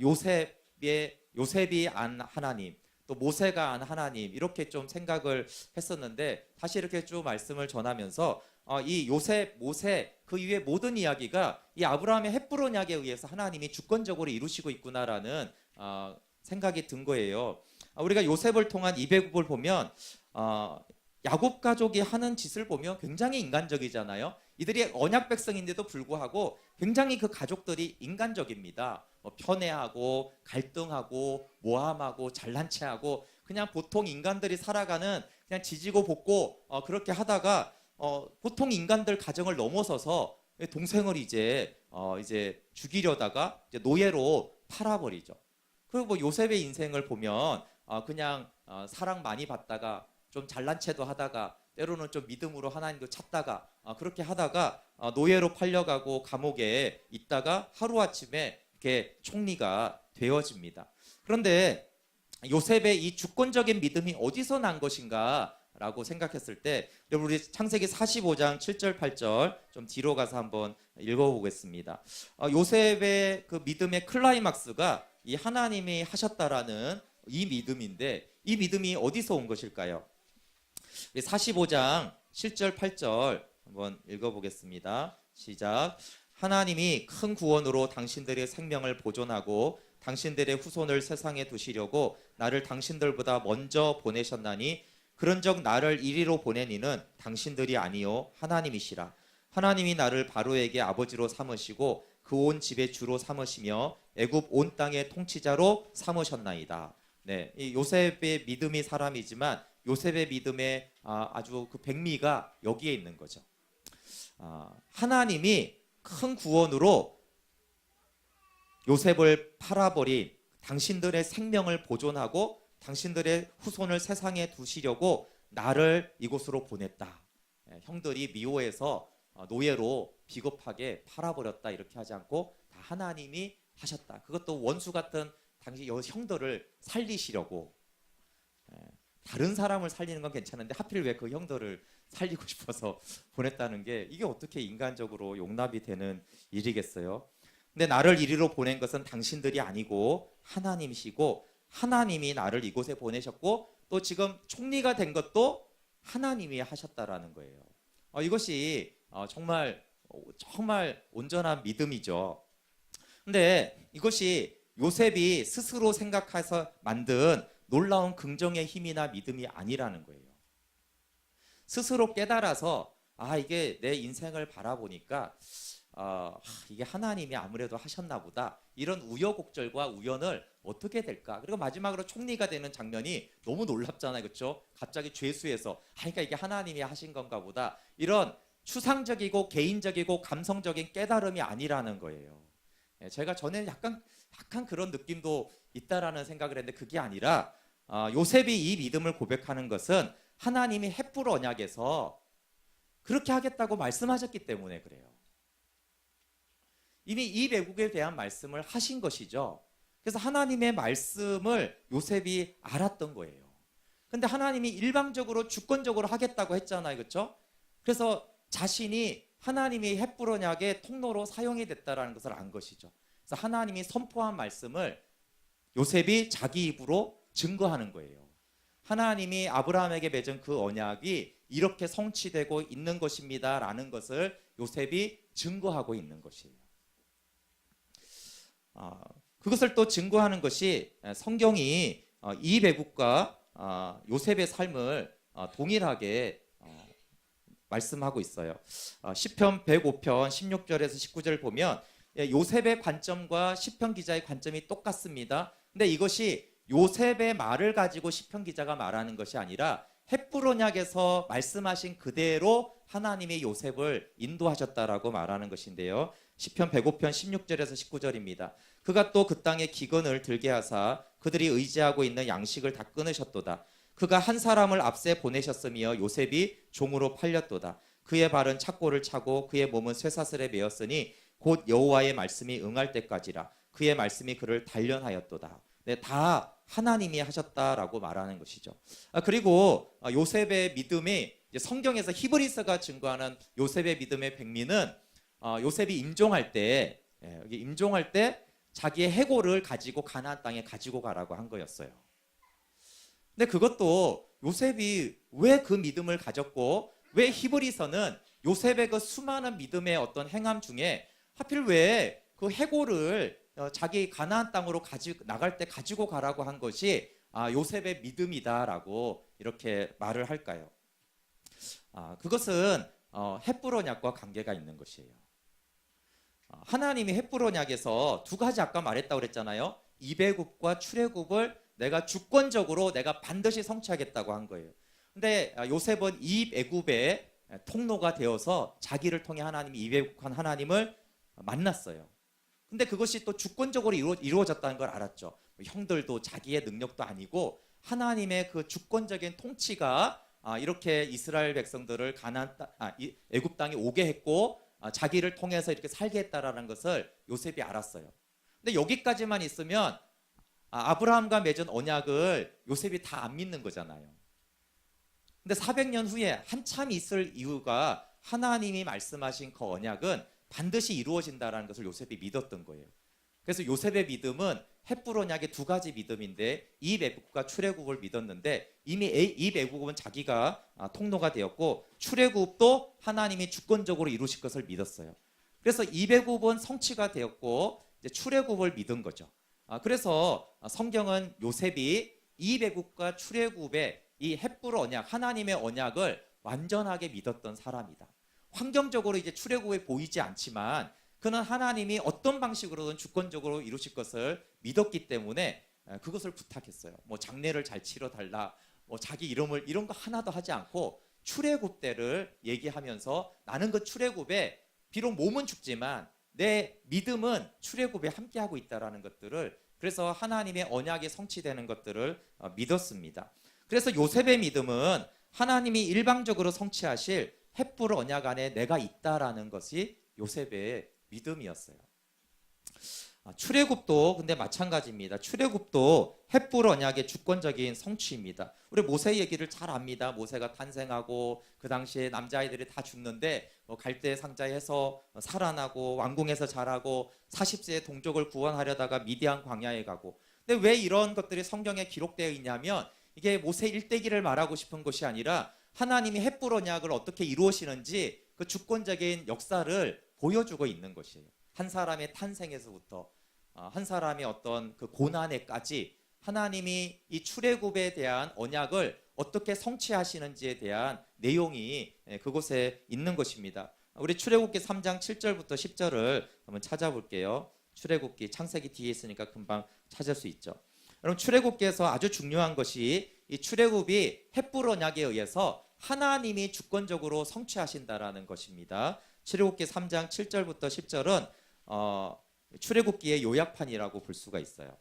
요셉이 안 하나님 또 모세가 안 하나님 이렇게 좀 생각을 했었는데 다시 이렇게 쭉 말씀을 전하면서 이 요셉, 모세 그 이후의 모든 이야기가 이 아브라함의 헷불 언약에 의해서 하나님이 주권적으로 이루시고 있구나라는 생각이 든 거예요. 우리가 요셉을 통한 이 배굽을 보면 야곱 가족이 하는 짓을 보면 굉장히 인간적이잖아요. 이들이 언약 백성인데도 불구하고 굉장히 그 가족들이 인간적입니다. 편애하고 갈등하고 모함하고 잘난 체하고 그냥 보통 인간들이 살아가는 그냥 지지고 볶고 그렇게 하다가 보통 인간들 가정을 넘어서서 동생을 이제 죽이려다가 이제 노예로 팔아버리죠. 그리고 뭐 요셉의 인생을 보면 그냥 사랑 많이 받다가 좀 잘난 체도 하다가 때로는 좀 믿음으로 하나님도 찾다가 그렇게 하다가 노예로 팔려가고 감옥에 있다가 하루아침에 이렇게 총리가 되어집니다. 그런데 요셉의 이 주권적인 믿음이 어디서 난 것인가 라고 생각했을 때 여러분 우리 창세기 45장 7절 8절 좀 뒤로 가서 한번 읽어보겠습니다. 요셉의 그 믿음의 클라이막스가 이 하나님이 하셨다라는 이 믿음인데 이 믿음이 어디서 온 것일까요? 45장 7절 8절 한번 읽어보겠습니다. 시작. 하나님이 큰 구원으로 당신들의 생명을 보존하고 당신들의 후손을 세상에 두시려고 나를 당신들보다 먼저 보내셨나니 그런적 나를 이리로 보낸 이는 당신들이 아니요 하나님이시라. 하나님이 나를 바로에게 아버지로 삼으시고 그 온 집의 주로 삼으시며 애굽 온 땅의 통치자로 삼으셨나이다. 네, 이 요셉의 믿음이 사람이지만 요셉의 믿음의 아주 그 백미가 여기에 있는 거죠. 하나님이 큰 구원으로 요셉을 팔아버린 당신들의 생명을 보존하고 당신들의 후손을 세상에 두시려고 나를 이곳으로 보냈다. 형들이 미워해서 노예로 비겁하게 팔아버렸다 이렇게 하지 않고 다 하나님이 하셨다. 그것도 원수 같은 당시 형들을 살리시려고. 다른 사람을 살리는 건 괜찮은데 하필 왜 그 형들을 살리고 싶어서 보냈다는 게 이게 어떻게 인간적으로 용납이 되는 일이겠어요? 근데 나를 이리로 보낸 것은 당신들이 아니고 하나님이시고 하나님이 나를 이곳에 보내셨고 또 지금 총리가 된 것도 하나님이 하셨다라는 거예요. 이것이 정말 온전한 믿음이죠. 근데 이것이 요셉이 스스로 생각해서 만든 놀라운 긍정의 힘이나 믿음이 아니라는 거예요. 스스로 깨달아서 이게 내 인생을 바라보니까 이게 하나님이 아무래도 하셨나 보다. 이런 우여곡절과 우연을 어떻게 될까? 그리고 마지막으로 총리가 되는 장면이 너무 놀랍잖아요. 그렇죠? 갑자기 죄수에서 그러니까 이게 하나님이 하신 건가 보다. 이런 추상적이고 개인적이고 감성적인 깨달음이 아니라는 거예요. 제가 전에는 약간 그런 느낌도 있다라는 생각을 했는데 그게 아니라 요셉이 이 믿음을 고백하는 것은 하나님이 헷불 언약에서 그렇게 하겠다고 말씀하셨기 때문에 그래요. 이미 이 외국에 대한 말씀을 하신 것이죠. 그래서 하나님의 말씀을 요셉이 알았던 거예요. 근데 하나님이 일방적으로 주권적으로 하겠다고 했잖아요. 그렇죠? 그래서 자신이 하나님이 헷불 언약의 통로로 사용이 됐다라는 것을 안 것이죠. 그래서 하나님이 선포한 말씀을 요셉이 자기 입으로 증거하는 거예요. 하나님이 아브라함에게 맺은 그 언약이 이렇게 성취되고 있는 것입니다라는 것을 요셉이 증거하고 있는 것이에요. 그것을 또 증거하는 것이 성경이 이 배국과 요셉의 삶을 동일하게 말씀하고 있어요. 시편 105편 16절에서 19절을 보면 요셉의 관점과 시편 기자의 관점이 똑같습니다. 근데 이것이 요셉의 말을 가지고 시편 기자가 말하는 것이 아니라 헷불 언약에서 말씀하신 그대로 하나님이 요셉을 인도하셨다라고 말하는 것인데요. 시편 105편 16절에서 19절입니다. 그가 또 그 땅에 기근을 들게 하사 그들이 의지하고 있는 양식을 다 끊으셨도다. 그가 한 사람을 앞세 보내셨으며 요셉이 종으로 팔렸도다. 그의 발은 착고를 차고 그의 몸은 쇠사슬에 매었으니 곧 여호와의 말씀이 응할 때까지라. 그의 말씀이 그를 단련하였도다. 네, 다 하나님이 하셨다라고 말하는 것이죠. 그리고 요셉의 믿음이 성경에서 히브리서가 증거하는 요셉의 믿음의 백미는 요셉이 임종할 때 자기의 해골을 가지고 가나안 땅에 가지고 가라고 한 거였어요. 근데 그것도 요셉이 왜 그 믿음을 가졌고 왜 히브리서는 요셉의 그 수많은 믿음의 어떤 행함 중에 하필 왜 그 해골을 자기 가나안 땅으로 나갈 때 가지고 가라고 한 것이 요셉의 믿음이다라고 이렇게 말을 할까요? 그것은 헷불 언약과 관계가 있는 것이에요. 하나님이 헷불 언약에서 두 가지 아까 말했다고 그랬잖아요. 이배굽과 출애굽을 내가 주권적으로 내가 반드시 성취하겠다고 한 거예요. 근데 요셉은 이배굽의 통로가 되어서 자기를 통해 하나님이 이배굽한 하나님을 만났어요. 근데 그것이 또 주권적으로 이루어졌다는 걸 알았죠. 형들도 자기의 능력도 아니고 하나님의 그 주권적인 통치가 이렇게 이스라엘 백성들을 애굽 땅에 오게 했고 자기를 통해서 이렇게 살게 했다라는 것을 요셉이 알았어요. 근데 여기까지만 있으면 아브라함과 맺은 언약을 요셉이 다 안 믿는 거잖아요. 근데 400년 후에 한참 있을 이유가 하나님이 말씀하신 그 언약은 반드시 이루어진다라는 것을 요셉이 믿었던 거예요. 그래서 요셉의 믿음은 헷불 언약의 두 가지 믿음인데 이배굽과 출애굽을 믿었는데 이미 이배굽은 자기가 통로가 되었고 출애굽도 하나님이 주권적으로 이루실 것을 믿었어요. 그래서 이배굽은 성취가 되었고 이제 출애굽을 믿은 거죠. 그래서 성경은 요셉이 이배굽과 출애굽의 이 헷불 언약, 하나님의 언약을 완전하게 믿었던 사람이다. 환경적으로 이제 출애굽에 보이지 않지만 그는 하나님이 어떤 방식으로든 주권적으로 이루실 것을 믿었기 때문에 그것을 부탁했어요. 뭐 장례를 잘 치러 달라, 뭐 자기 이름을 이런 거 하나도 하지 않고 출애굽 때를 얘기하면서 나는 그 출애굽에 비록 몸은 죽지만 내 믿음은 출애굽에 함께하고 있다라는 것들을 그래서 하나님의 언약이 성취되는 것들을 믿었습니다. 그래서 요셉의 믿음은 하나님이 일방적으로 성취하실 헷불 언약 안에 내가 있다라는 것이 요셉의 믿음이었어요. 출애굽도 근데 마찬가지입니다. 출애굽도 헷불 언약의 주권적인 성취입니다. 우리 모세 얘기를 잘 압니다. 모세가 탄생하고 그 당시에 남자아이들이 다 죽는데 갈대 상자에서 살아나고 왕궁에서 자라고 40세에 동족을 구원하려다가 미디안 광야에 가고. 근데 왜 이런 것들이 성경에 기록되어 있냐면 이게 모세 일대기를 말하고 싶은 것이 아니라 하나님이 헷불 언약을 어떻게 이루시는지 그 주권적인 역사를 보여주고 있는 것이에요. 한 사람의 탄생에서부터 한 사람의 어떤 그 고난에까지 하나님이 이 출애굽에 대한 언약을 어떻게 성취하시는지에 대한 내용이 그곳에 있는 것입니다. 우리 출애굽기 3장 7절부터 10절을 한번 찾아볼게요. 출애굽기 창세기 뒤에 있으니까 금방 찾을 수 있죠. 여러분 출애굽기에서 아주 중요한 것이 이 출애굽이 헷불 언약에 의해서 하나님이 주권적으로 성취하신다라는 것입니다. 출애굽기 3장 7절부터 10절은 출애굽기의 요약판이라고 볼 수가 있어요.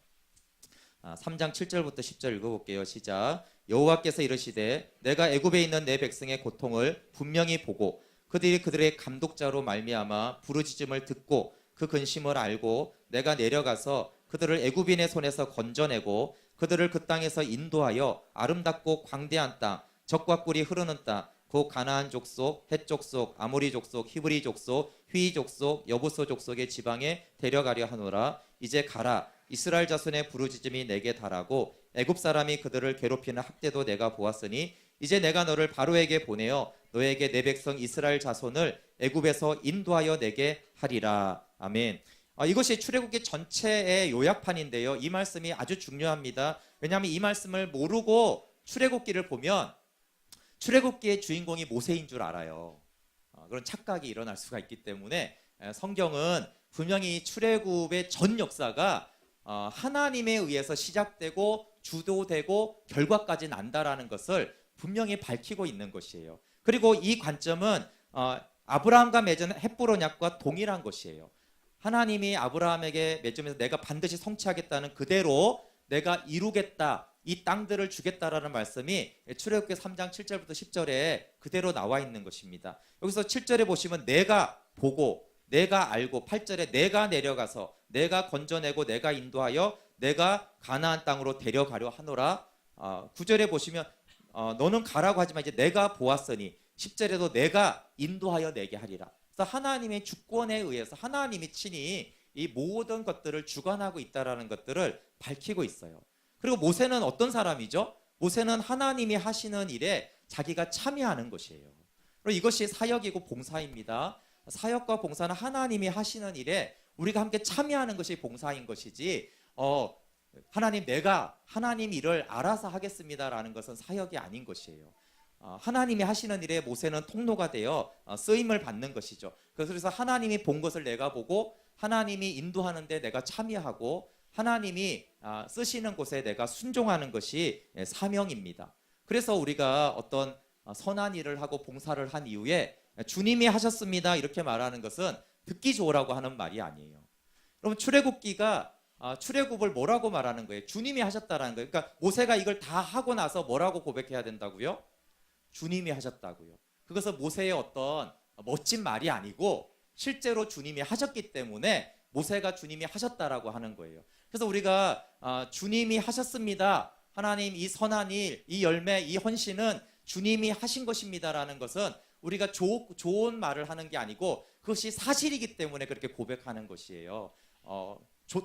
3장 7절부터 10절 읽어볼게요. 시작. 여호와께서 이르시되 내가 애굽에 있는 내 백성의 고통을 분명히 보고 그들이 그들의 감독자로 말미암아 부르짖음을 듣고 그 근심을 알고 내가 내려가서 그들을 애굽인의 손에서 건져내고 그들을 그 땅에서 인도하여 아름답고 광대한 땅, 젖과 꿀이 흐르는 땅, 그 가나안 족속, 헷 족속, 아모리 족속, 히브리 족속, 휘 족속, 여부소 족속의 지방에 데려가려 하노라. 이제 가라. 이스라엘 자손의 부르짖음이 내게 달하고 애굽 사람이 그들을 괴롭히는 학대도 내가 보았으니 이제 내가 너를 바로에게 보내어 너에게 내 백성 이스라엘 자손을 애굽에서 인도하여 내게 하리라. 아멘. 이것이 출애굽기 전체의 요약판인데요. 이 말씀이 아주 중요합니다. 왜냐하면 이 말씀을 모르고 출애굽기를 보면 출애굽기의 주인공이 모세인 줄 알아요. 그런 착각이 일어날 수가 있기 때문에 성경은 분명히 출애굽의 전 역사가 하나님에 의해서 시작되고 주도되고 결과까지 난다라는 것을 분명히 밝히고 있는 것이에요. 그리고 이 관점은 아브라함과 맺은 헷불 언약과 동일한 것이에요. 하나님이 아브라함에게 맺으면서 내가 반드시 성취하겠다는 그대로 내가 이루겠다, 이 땅들을 주겠다라는 말씀이 출애굽기 3장 7절부터 10절에 그대로 나와 있는 것입니다. 여기서 7절에 보시면 내가 보고 내가 알고 8절에 내가 내려가서 내가 건져내고 내가 인도하여 내가 가나안 땅으로 데려가려 하노라. 9절에 보시면 너는 가라고 하지만 이제 내가 보았으니 10절에도 내가 인도하여 내게 하리라. 그래서 하나님의 주권에 의해서 하나님이 친히 이 모든 것들을 주관하고 있다라는 것들을 밝히고 있어요. 그리고 모세는 어떤 사람이죠? 모세는 하나님이 하시는 일에 자기가 참여하는 것이에요. 그리고 이것이 사역이고 봉사입니다. 사역과 봉사는 하나님이 하시는 일에 우리가 함께 참여하는 것이 봉사인 것이지 하나님 내가 하나님 일을 알아서 하겠습니다라는 것은 사역이 아닌 것이에요. 하나님이 하시는 일에 모세는 통로가 되어 쓰임을 받는 것이죠. 그래서 하나님이 본 것을 내가 보고 하나님이 인도하는데 내가 참여하고 하나님이 쓰시는 곳에 내가 순종하는 것이 사명입니다. 그래서 우리가 어떤 선한 일을 하고 봉사를 한 이후에 주님이 하셨습니다 이렇게 말하는 것은 듣기 좋으라고 하는 말이 아니에요. 여러분 출애굽기가 출애굽을 뭐라고 말하는 거예요? 주님이 하셨다라는 거예요. 그러니까 모세가 이걸 다 하고 나서 뭐라고 고백해야 된다고요? 주님이 하셨다고요. 그것은 모세의 어떤 멋진 말이 아니고 실제로 주님이 하셨기 때문에 모세가 주님이 하셨다라고 하는 거예요. 그래서 우리가 주님이 하셨습니다. 하나님 이 선한 일, 이 열매, 이 헌신은 주님이 하신 것입니다라는 것은 우리가 좋은 말을 하는 게 아니고 그것이 사실이기 때문에 그렇게 고백하는 것이에요.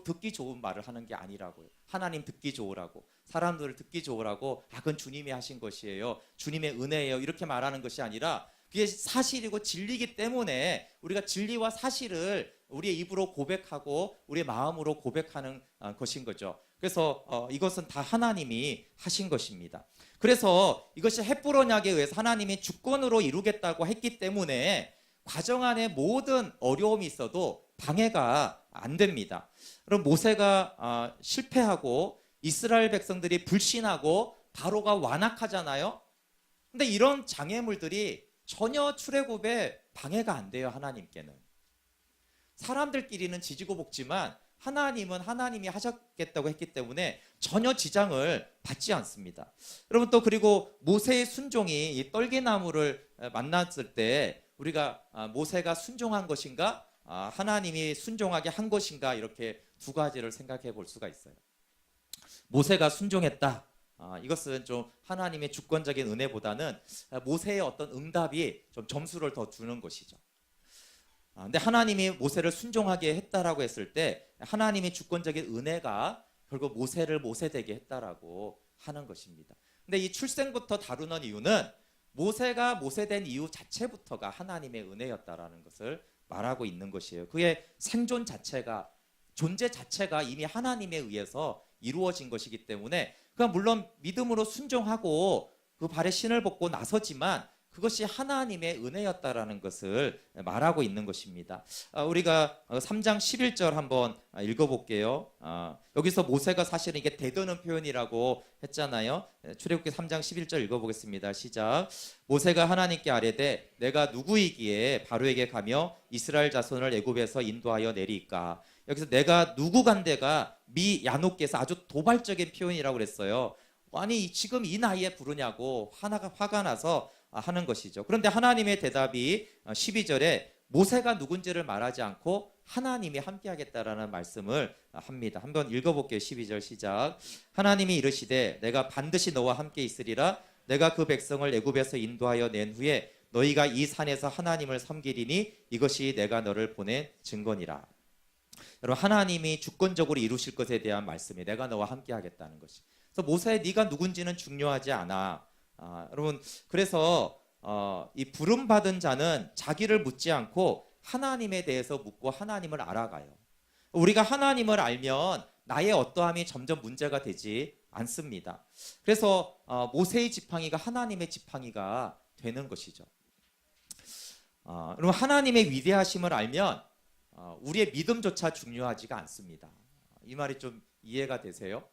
듣기 좋은 말을 하는 게 아니라고요. 하나님 듣기 좋으라고, 사람들을 듣기 좋으라고 그건 주님이 하신 것이에요. 주님의 은혜예요. 이렇게 말하는 것이 아니라 그게 사실이고 진리이기 때문에 우리가 진리와 사실을 우리의 입으로 고백하고 우리의 마음으로 고백하는 것인 거죠. 그래서 이것은 다 하나님이 하신 것입니다. 그래서 이것이 헷불 언약에 의해서 하나님이 주권으로 이루겠다고 했기 때문에 과정 안에 모든 어려움이 있어도 방해가 안 됩니다. 그럼 모세가 실패하고 이스라엘 백성들이 불신하고 바로가 완악하잖아요. 근데 이런 장애물들이 전혀 출애굽에 방해가 안 돼요. 하나님께는. 사람들끼리는 지지고 볶지만 하나님은 하나님이 하셨겠다고 했기 때문에 전혀 지장을 받지 않습니다. 여러분 또 그리고 모세의 순종이 이 떨기나무를 만났을 때 우리가 모세가 순종한 것인가 하나님이 순종하게 한 것인가 이렇게 두 가지를 생각해 볼 수가 있어요. 모세가 순종했다. 이것은 좀 하나님의 주권적인 은혜보다는 모세의 어떤 응답이 좀 점수를 더 주는 것이죠. 근데 하나님이 모세를 순종하게 했다라고 했을 때 하나님의 주권적인 은혜가 결국 모세를 모세되게 했다라고 하는 것입니다. 근데 이 출생부터 다루는 이유는 모세가 모세된 이유 자체부터가 하나님의 은혜였다라는 것을 말하고 있는 것이에요. 그의 생존 자체가 존재 자체가 이미 하나님에 의해서 이루어진 것이기 때문에 그가 물론 믿음으로 순종하고 그 발에 신을 벗고 나서지만 그것이 하나님의 은혜였다라는 것을 말하고 있는 것입니다. 우리가 3장 11절 한번 읽어볼게요. 여기서 모세가 사실은 이게 대드는 표현이라고 했잖아요. 출애굽기 3장 11절 읽어보겠습니다. 시작. 모세가 하나님께 아뢰되 내가 누구이기에 바로에게 가며 이스라엘 자손을 애굽에서 인도하여 내리까. 여기서 내가 누구 간데가 미 야노께서 아주 도발적인 표현이라고 그랬어요. 아니 지금 이 나이에 부르냐고 화가 나서 하는 것이죠. 그런데 하나님의 대답이 12절에 모세가 누군지를 말하지 않고 하나님이 함께하겠다라는 말씀을 합니다. 한번 읽어볼게요. 12절 시작. 하나님이 이르시되 내가 반드시 너와 함께 있으리라. 내가 그 백성을 애굽에서 인도하여 낸 후에 너희가 이 산에서 하나님을 섬기리니 이것이 내가 너를 보낸 증거니라. 여러분, 하나님이 주권적으로 이루실 것에 대한 말씀이 내가 너와 함께 하겠다는 것이. 그래서 모세 네가 누군지는 중요하지 않아. 여러분, 그래서 이 부름 받은 자는 자기를 묻지 않고 하나님에 대해서 묻고 하나님을 알아가요. 우리가 하나님을 알면 나의 어떠함이 점점 문제가 되지 않습니다. 그래서 모세의 지팡이가 하나님의 지팡이가 되는 것이죠. 여러분, 하나님의 위대하심을 알면 우리의 믿음조차 중요하지가 않습니다. 이 말이 좀 이해가 되세요?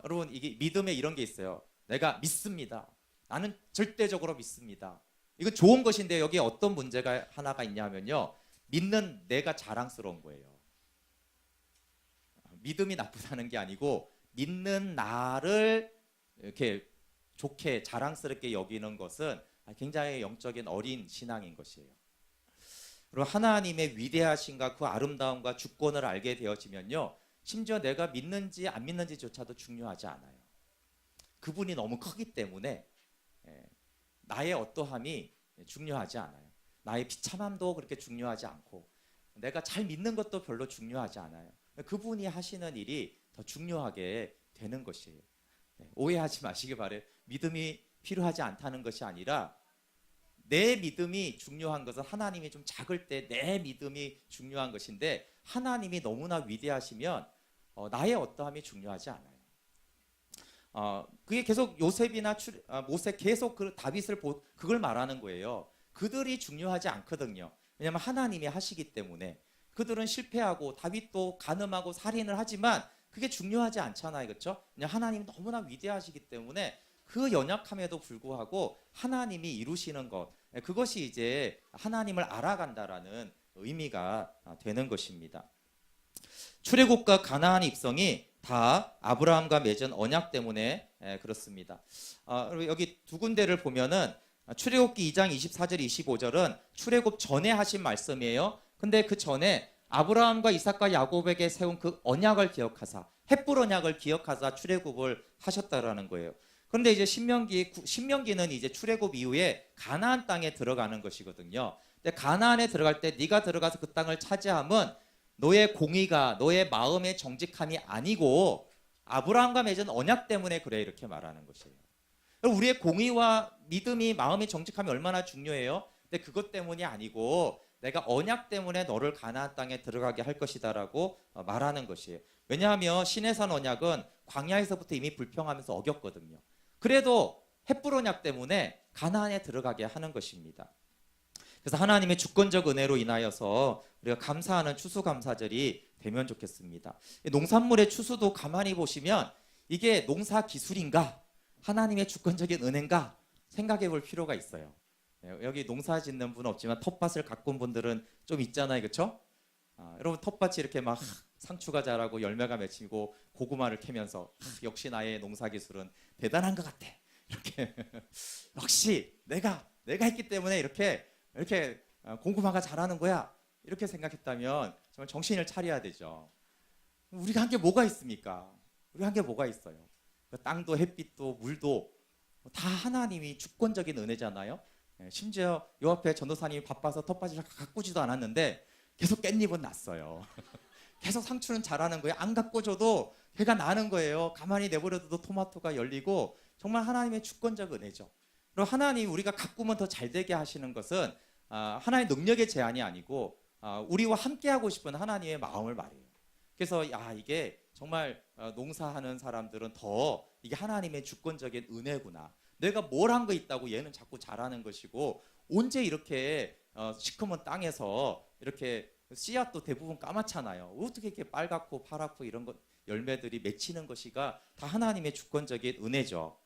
여러분, 이게 믿음에 이런 게 있어요. 내가 믿습니다. 나는 절대적으로 믿습니다. 이건 좋은 것인데 여기에 어떤 문제가 하나가 있냐면요. 믿는 내가 자랑스러운 거예요. 믿음이 나쁘다는 게 아니고 믿는 나를 이렇게 좋게 자랑스럽게 여기는 것은 굉장히 영적인 어린 신앙인 것이에요. 그리고 하나님의 위대하심과 그 아름다움과 주권을 알게 되어지면요. 심지어 내가 믿는지 안 믿는지조차도 중요하지 않아요. 그분이 너무 크기 때문에 나의 어떠함이 중요하지 않아요. 나의 비참함도 그렇게 중요하지 않고 내가 잘 믿는 것도 별로 중요하지 않아요. 그분이 하시는 일이 더 중요하게 되는 것이에요. 오해하지 마시기 바라요. 믿음이 필요하지 않다는 것이 아니라 내 믿음이 중요한 것은 하나님이 좀 작을 때 내 믿음이 중요한 것인데 하나님이 너무나 위대하시면 나의 어떠함이 중요하지 않아요. 그게 계속 요셉이나 모세 계속 그 다윗을 그걸 말하는 거예요. 그들이 중요하지 않거든요. 왜냐하면 하나님이 하시기 때문에. 그들은 실패하고 다윗도 간음하고 살인을 하지만 그게 중요하지 않잖아요. 그렇죠? 그냥 하나님이 너무나 위대하시기 때문에 그 연약함에도 불구하고 하나님이 이루시는 것, 그것이 이제 하나님을 알아간다라는 의미가 되는 것입니다. 출애굽과 가나안 입성이 다 아브라함과 맺은 언약 때문에 그렇습니다. 여기 두 군데를 보면은 출애굽기 2장 24절 25절은 출애굽 전에 하신 말씀이에요. 근데 그 전에 아브라함과 이삭과 야곱에게 세운 그 언약을 기억하사 헷불 언약을 기억하사 출애굽을 하셨다라는 거예요. 그런데 이제 신명기는 이제 출애굽 이후에 가나안 땅에 들어가는 것이거든요. 근데 가나안에 들어갈 때 네가 들어가서 그 땅을 차지함은 너의 공의가 너의 마음의 정직함이 아니고 아브라함과 맺은 언약 때문에 그래 이렇게 말하는 것이에요. 우리의 공의와 믿음이 마음의 정직함이 얼마나 중요해요. 근데 그것 때문이 아니고 내가 언약 때문에 너를 가나안 땅에 들어가게 할 것이다라고 말하는 것이에요. 왜냐하면 시내산 언약은 광야에서부터 이미 불평하면서 어겼거든요. 그래도 헷불 언약 때문에 가나안에 들어가게 하는 것입니다. 그래서 하나님의 주권적 은혜로 인하여서 우리가 감사하는 추수감사절이 되면 좋겠습니다. 농산물의 추수도 가만히 보시면 이게 농사 기술인가 하나님의 주권적인 은혜인가 생각해 볼 필요가 있어요. 여기 농사 짓는 분은 없지만 텃밭을 가꾼 분들은 좀 있잖아요. 그렇죠? 여러분 텃밭이 이렇게 막 상추가 자라고 열매가 맺히고 고구마를 캐면서 역시 나의 농사 기술은 대단한 것 같아. 이렇게 역시 내가 했기 때문에 이렇게 고구마가 자라는 거야. 이렇게 생각했다면 정말 정신을 차려야 되죠. 우리가 한 게 뭐가 있습니까? 우리가 한 게 뭐가 있어요? 땅도 햇빛도 물도 다 하나님이 주권적인 은혜잖아요. 심지어 요 앞에 전도사님이 바빠서 텃밭을 가꾸지도 않았는데 계속 깻잎은 났어요. 계속 상추는 자라는 거예요. 안 가꿔줘도 걔가 나는 거예요. 가만히 내버려둬도 토마토가 열리고 정말 하나님의 주권적 은혜죠. 그리고 하나님 우리가 가꾸면 더 잘 되게 하시는 것은 하나님의 능력의 제한이 아니고 우리와 함께하고 싶은 하나님의 마음을 말해요. 그래서 이게 정말 농사하는 사람들은 더 이게 하나님의 주권적인 은혜구나. 내가 뭘 한 거 있다고 얘는 자꾸 잘하는 것이고 언제 이렇게 시커먼 땅에서 이렇게 씨앗도 대부분 까맣잖아요. 어떻게 이렇게 빨갛고 파랗고 이런 것 열매들이 맺히는 것이가 다 하나님의 주권적인 은혜죠.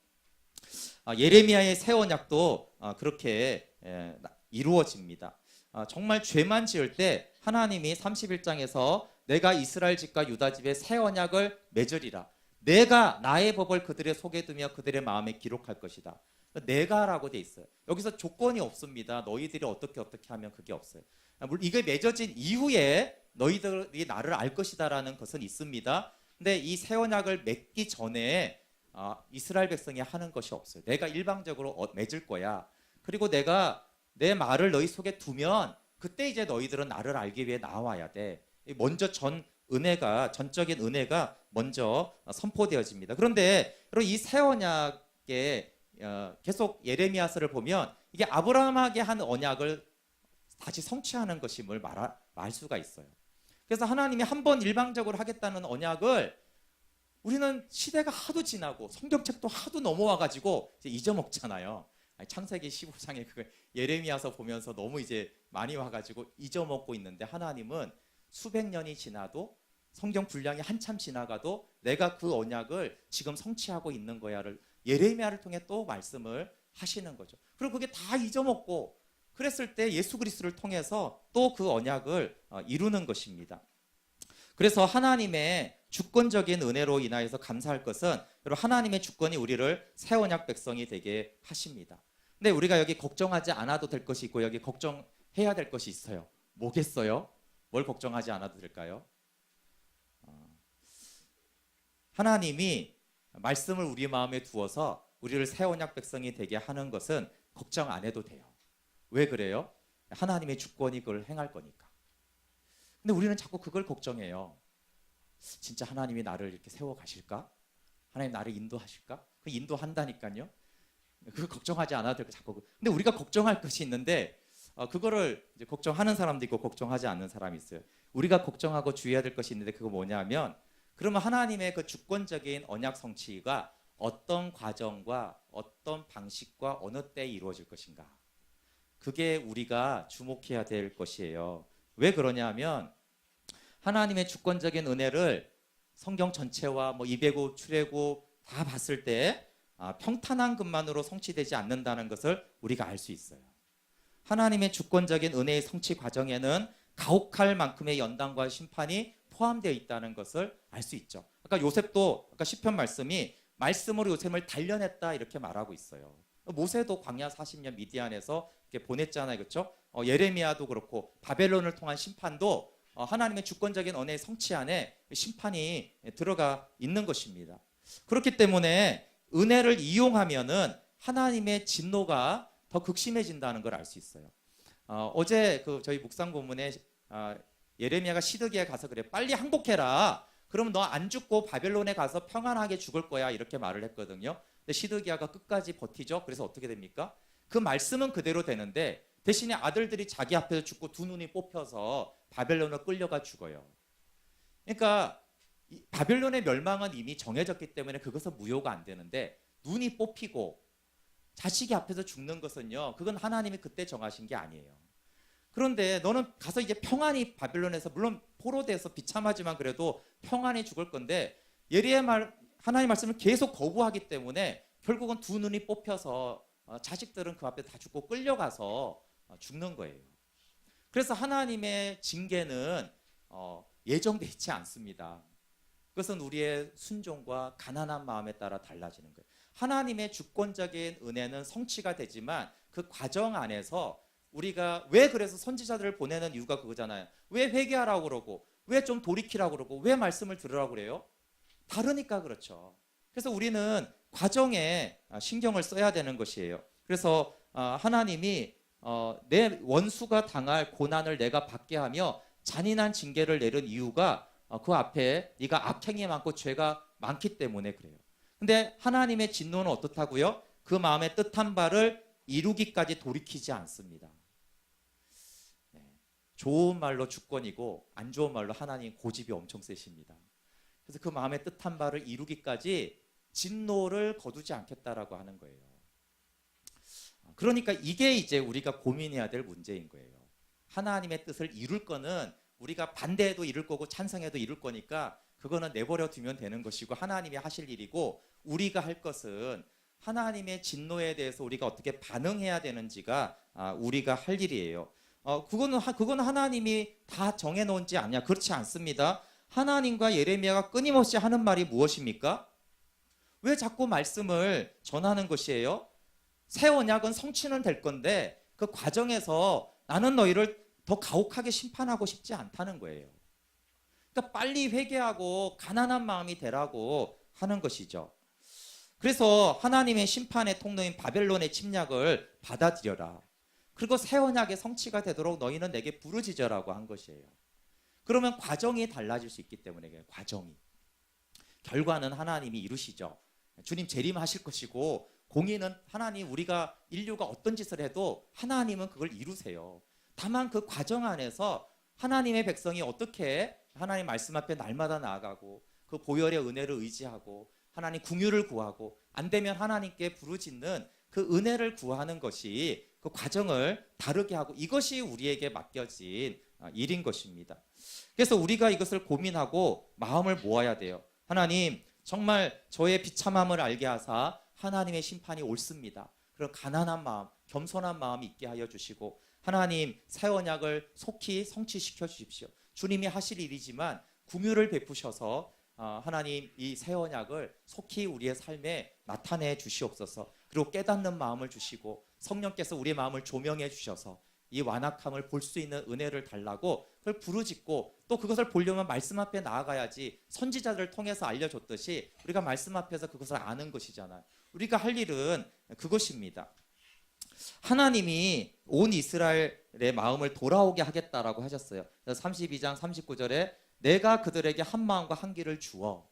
예레미야의 새 언약도 그렇게 이루어집니다. 정말 죄만 지을 때 하나님이 31장에서 내가 이스라엘 집과 유다 집에 새 언약을 맺으리라. 내가 나의 법을 그들의 속에 두며 그들의 마음에 기록할 것이다. 내가라고 돼 있어요. 여기서 조건이 없습니다. 너희들이 어떻게 하면 그게 없어요. 물론 이게 맺어진 이후에 너희들이 나를 알 것이다라는 것은 있습니다. 근데 이 새 언약을 맺기 전에 이스라엘 백성이 하는 것이 없어요. 내가 일방적으로 맺을 거야. 그리고 내가 내 말을 너희 속에 두면 그때 이제 너희들은 나를 알기 위해 나와야 돼. 먼저 전적인 은혜가 먼저 선포되어집니다. 그런데 이 새 언약에 계속 예레미야서를 보면 이게 아브라함에게 한 언약을 다시 성취하는 것임을 말 수가 있어요. 그래서 하나님이 한 번 일방적으로 하겠다는 언약을 우리는 시대가 하도 지나고 성경책도 하도 넘어와가지고 이제 잊어먹잖아요. 창세기 15장에 그 예레미야서 보면서 너무 이제 많이 와가지고 잊어먹고 있는데 하나님은 수백 년이 지나도 성경 분량이 한참 지나가도 내가 그 언약을 지금 성취하고 있는 거야를 예레미야를 통해 또 말씀을 하시는 거죠. 그리고 그게 다 잊어먹고 그랬을 때 예수 그리스도를 통해서 또 그 언약을 이루는 것입니다. 그래서 하나님의 주권적인 은혜로 인하여서 감사할 것은 하나님의 주권이 우리를 새 언약 백성이 되게 하십니다. 근데 우리가 여기 걱정하지 않아도 될 것이 있고 여기 걱정해야 될 것이 있어요. 뭐겠어요? 뭘 걱정하지 않아도 될까요? 하나님이 말씀을 우리 마음에 두어서 우리를 새 언약 백성이 되게 하는 것은 걱정 안 해도 돼요. 왜 그래요? 하나님의 주권이 그걸 행할 거니까. 근데 우리는 자꾸 그걸 걱정해요. 진짜 하나님이 나를 이렇게 세워 가실까? 하나님 나를 인도하실까? 그 인도한다니까요. 그거 걱정하지 않아도 될까 자꾸. 근데 우리가 걱정할 것이 있는데 그거를 이제 걱정하는 사람도 있고 걱정하지 않는 사람이 있어요. 우리가 걱정하고 주의해야 될 것이 있는데 그거 뭐냐면 그러면 하나님의 그 주권적인 언약 성취가 어떤 과정과 어떤 방식과 어느 때에 이루어질 것인가? 그게 우리가 주목해야 될 것이에요. 왜 그러냐면 하나님의 주권적인 은혜를 성경 전체와 이배고 출애고 다 봤을 때 평탄한 것만으로 성취되지 않는다는 것을 우리가 알 수 있어요. 하나님의 주권적인 은혜의 성취 과정에는 가혹할 만큼의 연단과 심판이 포함되어 있다는 것을 알 수 있죠. 아까 요셉도 아까 시편 말씀이 말씀으로 요셉을 단련했다 이렇게 말하고 있어요. 모세도 광야 40년 미디안에서 이렇게 보냈잖아요. 그렇죠? 예레미야도 그렇고 바벨론을 통한 심판도 하나님의 주권적인 언혜의 성취 안에 심판이 들어가 있는 것입니다. 그렇기 때문에 은혜를 이용하면은 하나님의 진노가 더 극심해진다는 걸 알 수 있어요. 어제 저희 묵상 본문에 예레미야가 시드기에 가서 그래 빨리 항복해라. 그러면 너 안 죽고 바벨론에 가서 평안하게 죽을 거야 이렇게 말을 했거든요. 근데 시드기야가 끝까지 버티죠. 그래서 어떻게 됩니까? 그 말씀은 그대로 되는데 대신에 아들들이 자기 앞에서 죽고 두 눈이 뽑혀서 바벨론으로 끌려가 죽어요. 그러니까 바벨론의 멸망은 이미 정해졌기 때문에 그것은 무효가 안 되는데 눈이 뽑히고 자식이 앞에서 죽는 것은요. 그건 하나님이 그때 정하신 게 아니에요. 그런데 너는 가서 이제 평안히 바벨론에서 물론 포로돼서 비참하지만 그래도 평안히 죽을 건데 하나님 말씀을 계속 거부하기 때문에 결국은 두 눈이 뽑혀서 자식들은 그 앞에 다 죽고 끌려가서 죽는 거예요. 그래서 하나님의 징계는 예정돼 있지 않습니다. 그것은 우리의 순종과 가난한 마음에 따라 달라지는 거예요. 하나님의 주권적인 은혜는 성취가 되지만 그 과정 안에서 우리가 왜 그래서 선지자들을 보내는 이유가 그거잖아요. 왜 회개하라고 그러고 왜 좀 돌이키라고 그러고 왜 말씀을 들으라고 그래요? 다르니까 그렇죠. 그래서 우리는 과정에 신경을 써야 되는 것이에요. 그래서 하나님이 내 원수가 당할 고난을 내가 받게 하며 잔인한 징계를 내린 이유가 그 앞에 네가 악행이 많고 죄가 많기 때문에 그래요. 근데 하나님의 진노는 어떻다고요? 그 마음의 뜻한 바를 이루기까지 돌이키지 않습니다. 좋은 말로 주권이고 안 좋은 말로 하나님 고집이 엄청 세십니다. 그래서 그 마음의 뜻한 바를 이루기까지 진노를 거두지 않겠다라고 하는 거예요. 그러니까 이게 이제 우리가 고민해야 될 문제인 거예요. 하나님의 뜻을 이룰 거는 우리가 반대해도 이룰 거고 찬성해도 이룰 거니까 그거는 내버려 두면 되는 것이고 하나님이 하실 일이고 우리가 할 것은 하나님의 진노에 대해서 우리가 어떻게 반응해야 되는지가 우리가 할 일이에요. 그건 하나님이 다 정해놓은지 아니냐? 그렇지 않습니다. 하나님과 예레미야가 끊임없이 하는 말이 무엇입니까? 왜 자꾸 말씀을 전하는 것이에요? 새 언약은 성취는 될 건데 그 과정에서 나는 너희를 더 가혹하게 심판하고 싶지 않다는 거예요. 그러니까 빨리 회개하고 가난한 마음이 되라고 하는 것이죠. 그래서 하나님의 심판의 통로인 바벨론의 침략을 받아들여라. 그리고 새 언약의 성취가 되도록 너희는 내게 부르짖으라고 한 것이에요. 그러면 과정이 달라질 수 있기 때문에 과정이. 결과는 하나님이 이루시죠. 주님 재림하실 것이고 공의는 하나님 우리가 인류가 어떤 짓을 해도 하나님은 그걸 이루세요. 다만 그 과정 안에서 하나님의 백성이 어떻게 하나님 말씀 앞에 날마다 나아가고 그 보혈의 은혜를 의지하고 하나님 궁유를 구하고 안 되면 하나님께 부르짖는 그 은혜를 구하는 것이 그 과정을 다르게 하고 이것이 우리에게 맡겨진 일인 것입니다. 그래서 우리가 이것을 고민하고 마음을 모아야 돼요. 하나님 정말 저의 비참함을 알게 하사 하나님의 심판이 옳습니다. 그런 가난한 마음, 겸손한 마음이 있게 하여 주시고 하나님 새 언약을 속히 성취시켜 주십시오. 주님이 하실 일이지만 긍휼을 베푸셔서 하나님 이 새 언약을 속히 우리의 삶에 나타내 주시옵소서. 그리고 깨닫는 마음을 주시고 성령께서 우리의 마음을 조명해 주셔서 이 완악함을 볼 수 있는 은혜를 달라고 그걸 부르짖고 또 그것을 보려면 말씀 앞에 나아가야지 선지자들을 통해서 알려줬듯이 우리가 말씀 앞에서 그것을 아는 것이잖아요. 우리가 할 일은 그것입니다. 하나님이 온 이스라엘의 마음을 돌아오게 하겠다라고 하셨어요. 32장 39절에 내가 그들에게 한 마음과 한 길을 주어.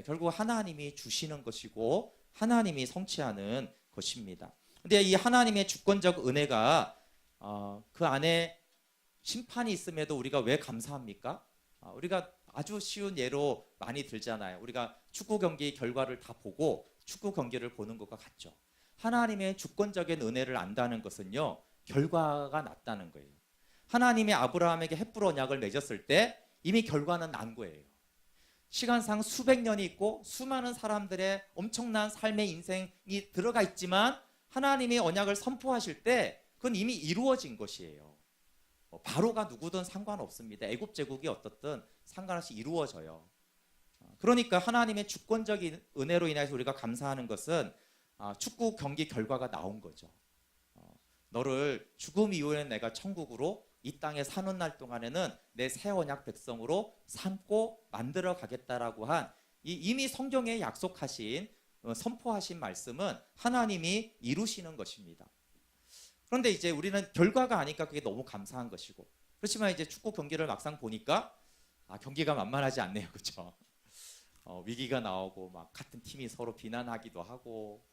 결국 하나님이 주시는 것이고 하나님이 성취하는 것입니다. 근데 이 하나님의 주권적 은혜가 그 안에 심판이 있음에도 우리가 왜 감사합니까? 우리가 아주 쉬운 예로 많이 들잖아요. 우리가 축구 경기 결과를 다 보고 축구 경기를 보는 것과 같죠. 하나님의 주권적인 은혜를 안다는 것은요, 결과가 났다는 거예요. 하나님이 아브라함에게 헷불 언약을 맺었을 때 이미 결과는 난 거예요. 시간상 수백 년이 있고 수많은 사람들의 엄청난 삶의 인생이 들어가 있지만 하나님이 언약을 선포하실 때 그건 이미 이루어진 것이에요. 바로가 누구든 상관없습니다. 애굽 제국이 어떻든 상관없이 이루어져요. 그러니까 하나님의 주권적인 은혜로 인해서 우리가 감사하는 것은 축구 경기 결과가 나온 거죠. 너를 죽음 이후에 내가 천국으로 이 땅에 사는 날 동안에는 내 새 언약 백성으로 삼고 만들어 가겠다라고 한 이미 성경에 약속하신 선포하신 말씀은 하나님이 이루시는 것입니다. 그런데 이제 우리는 결과가 아니까 그게 너무 감사한 것이고, 그렇지만 이제 축구 경기를 막상 보니까 경기가 만만하지 않네요, 그렇죠? 위기가 나오고 막 같은 팀이 서로 비난하기도 하고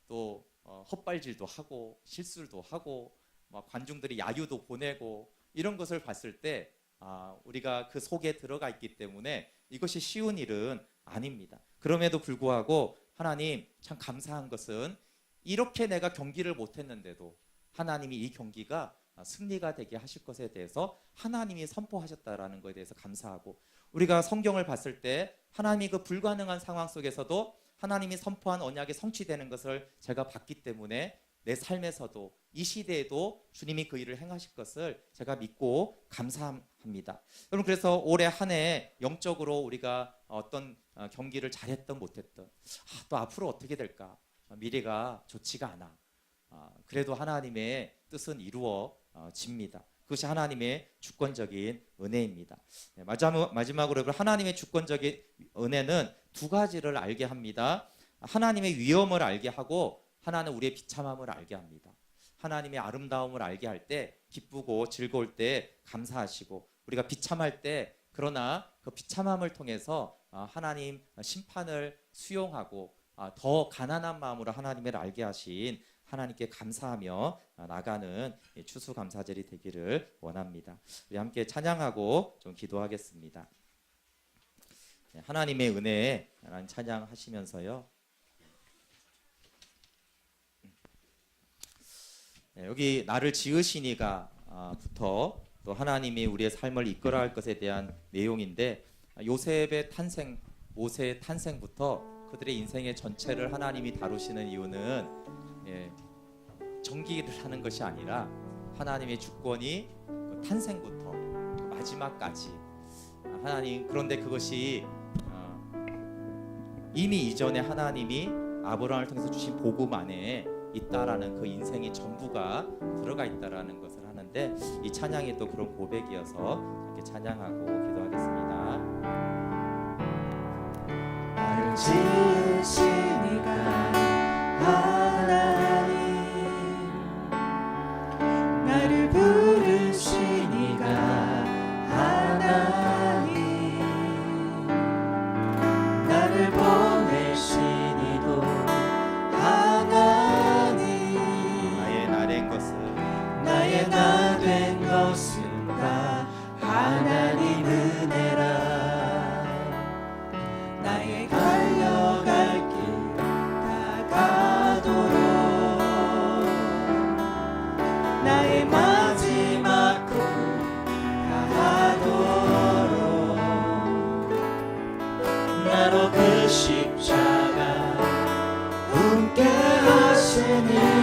또 헛발질도 하고 실수도 하고 막 관중들이 야유도 보내고 이런 것을 봤을 때 우리가 그 속에 들어가 있기 때문에 이것이 쉬운 일은 아닙니다. 그럼에도 불구하고 하나님 참 감사한 것은 이렇게 내가 경기를 못했는데도 하나님이 이 경기가 승리가 되게 하실 것에 대해서 하나님이 선포하셨다라는 것에 대해서 감사하고, 우리가 성경을 봤을 때 하나님이 그 불가능한 상황 속에서도 하나님이 선포한 언약이 성취되는 것을 제가 봤기 때문에 내 삶에서도 이 시대에도 주님이 그 일을 행하실 것을 제가 믿고 감사합니다. 여러분, 그래서 올해 한 해 영적으로 우리가 어떤 경기를 잘했던 못했던 또 앞으로 어떻게 될까 미래가 좋지가 않아. 그래도 하나님의 뜻은 이루어집니다. 그것이 하나님의 주권적인 은혜입니다. 마지막으로 하나님의 주권적인 은혜는 두 가지를 알게 합니다. 하나님의 위엄을 알게 하고 하나는 우리의 비참함을 알게 합니다. 하나님의 아름다움을 알게 할 때 기쁘고 즐거울 때 감사하시고, 우리가 비참할 때 그러나 그 비참함을 통해서 하나님 심판을 수용하고 더 가난한 마음으로 하나님을 알게 하신 하나님께 감사하며 나가는 추수감사절이 되기를 원합니다. 우리 함께 찬양하고 좀 기도하겠습니다. 하나님의 은혜에 찬양하시면서요. 여기 나를 지으시니가 부터 또 하나님이 우리의 삶을 이끌어갈 것에 대한 내용인데, 요셉의 탄생, 모세의 탄생부터 그들의 인생의 전체를 하나님이 다루시는 이유는 정기를 하는 것이 아니라 하나님의 주권이 탄생부터 마지막까지 하나님, 그런데 그것이 이미 이전에 하나님이 아브라함을 통해서 주신 복음 안에 있다라는 그 인생의 전부가 들어가 있다라는 것을 하는데 이 찬양이 또 그런 고백이어서 이렇게 찬양하고 기도하겠습니다. 나를 지으신 이가 하나님, 나를 부르신 이가 하나님, 나를 보내신 이도 하나님, 나의 나 된 것은 나의 나 된 것은 다 하나님 은혜라. 나의 달려갈 길 다가도록 나의 마지막 꿈 다하도록 나로 그 십자가 함께 하시니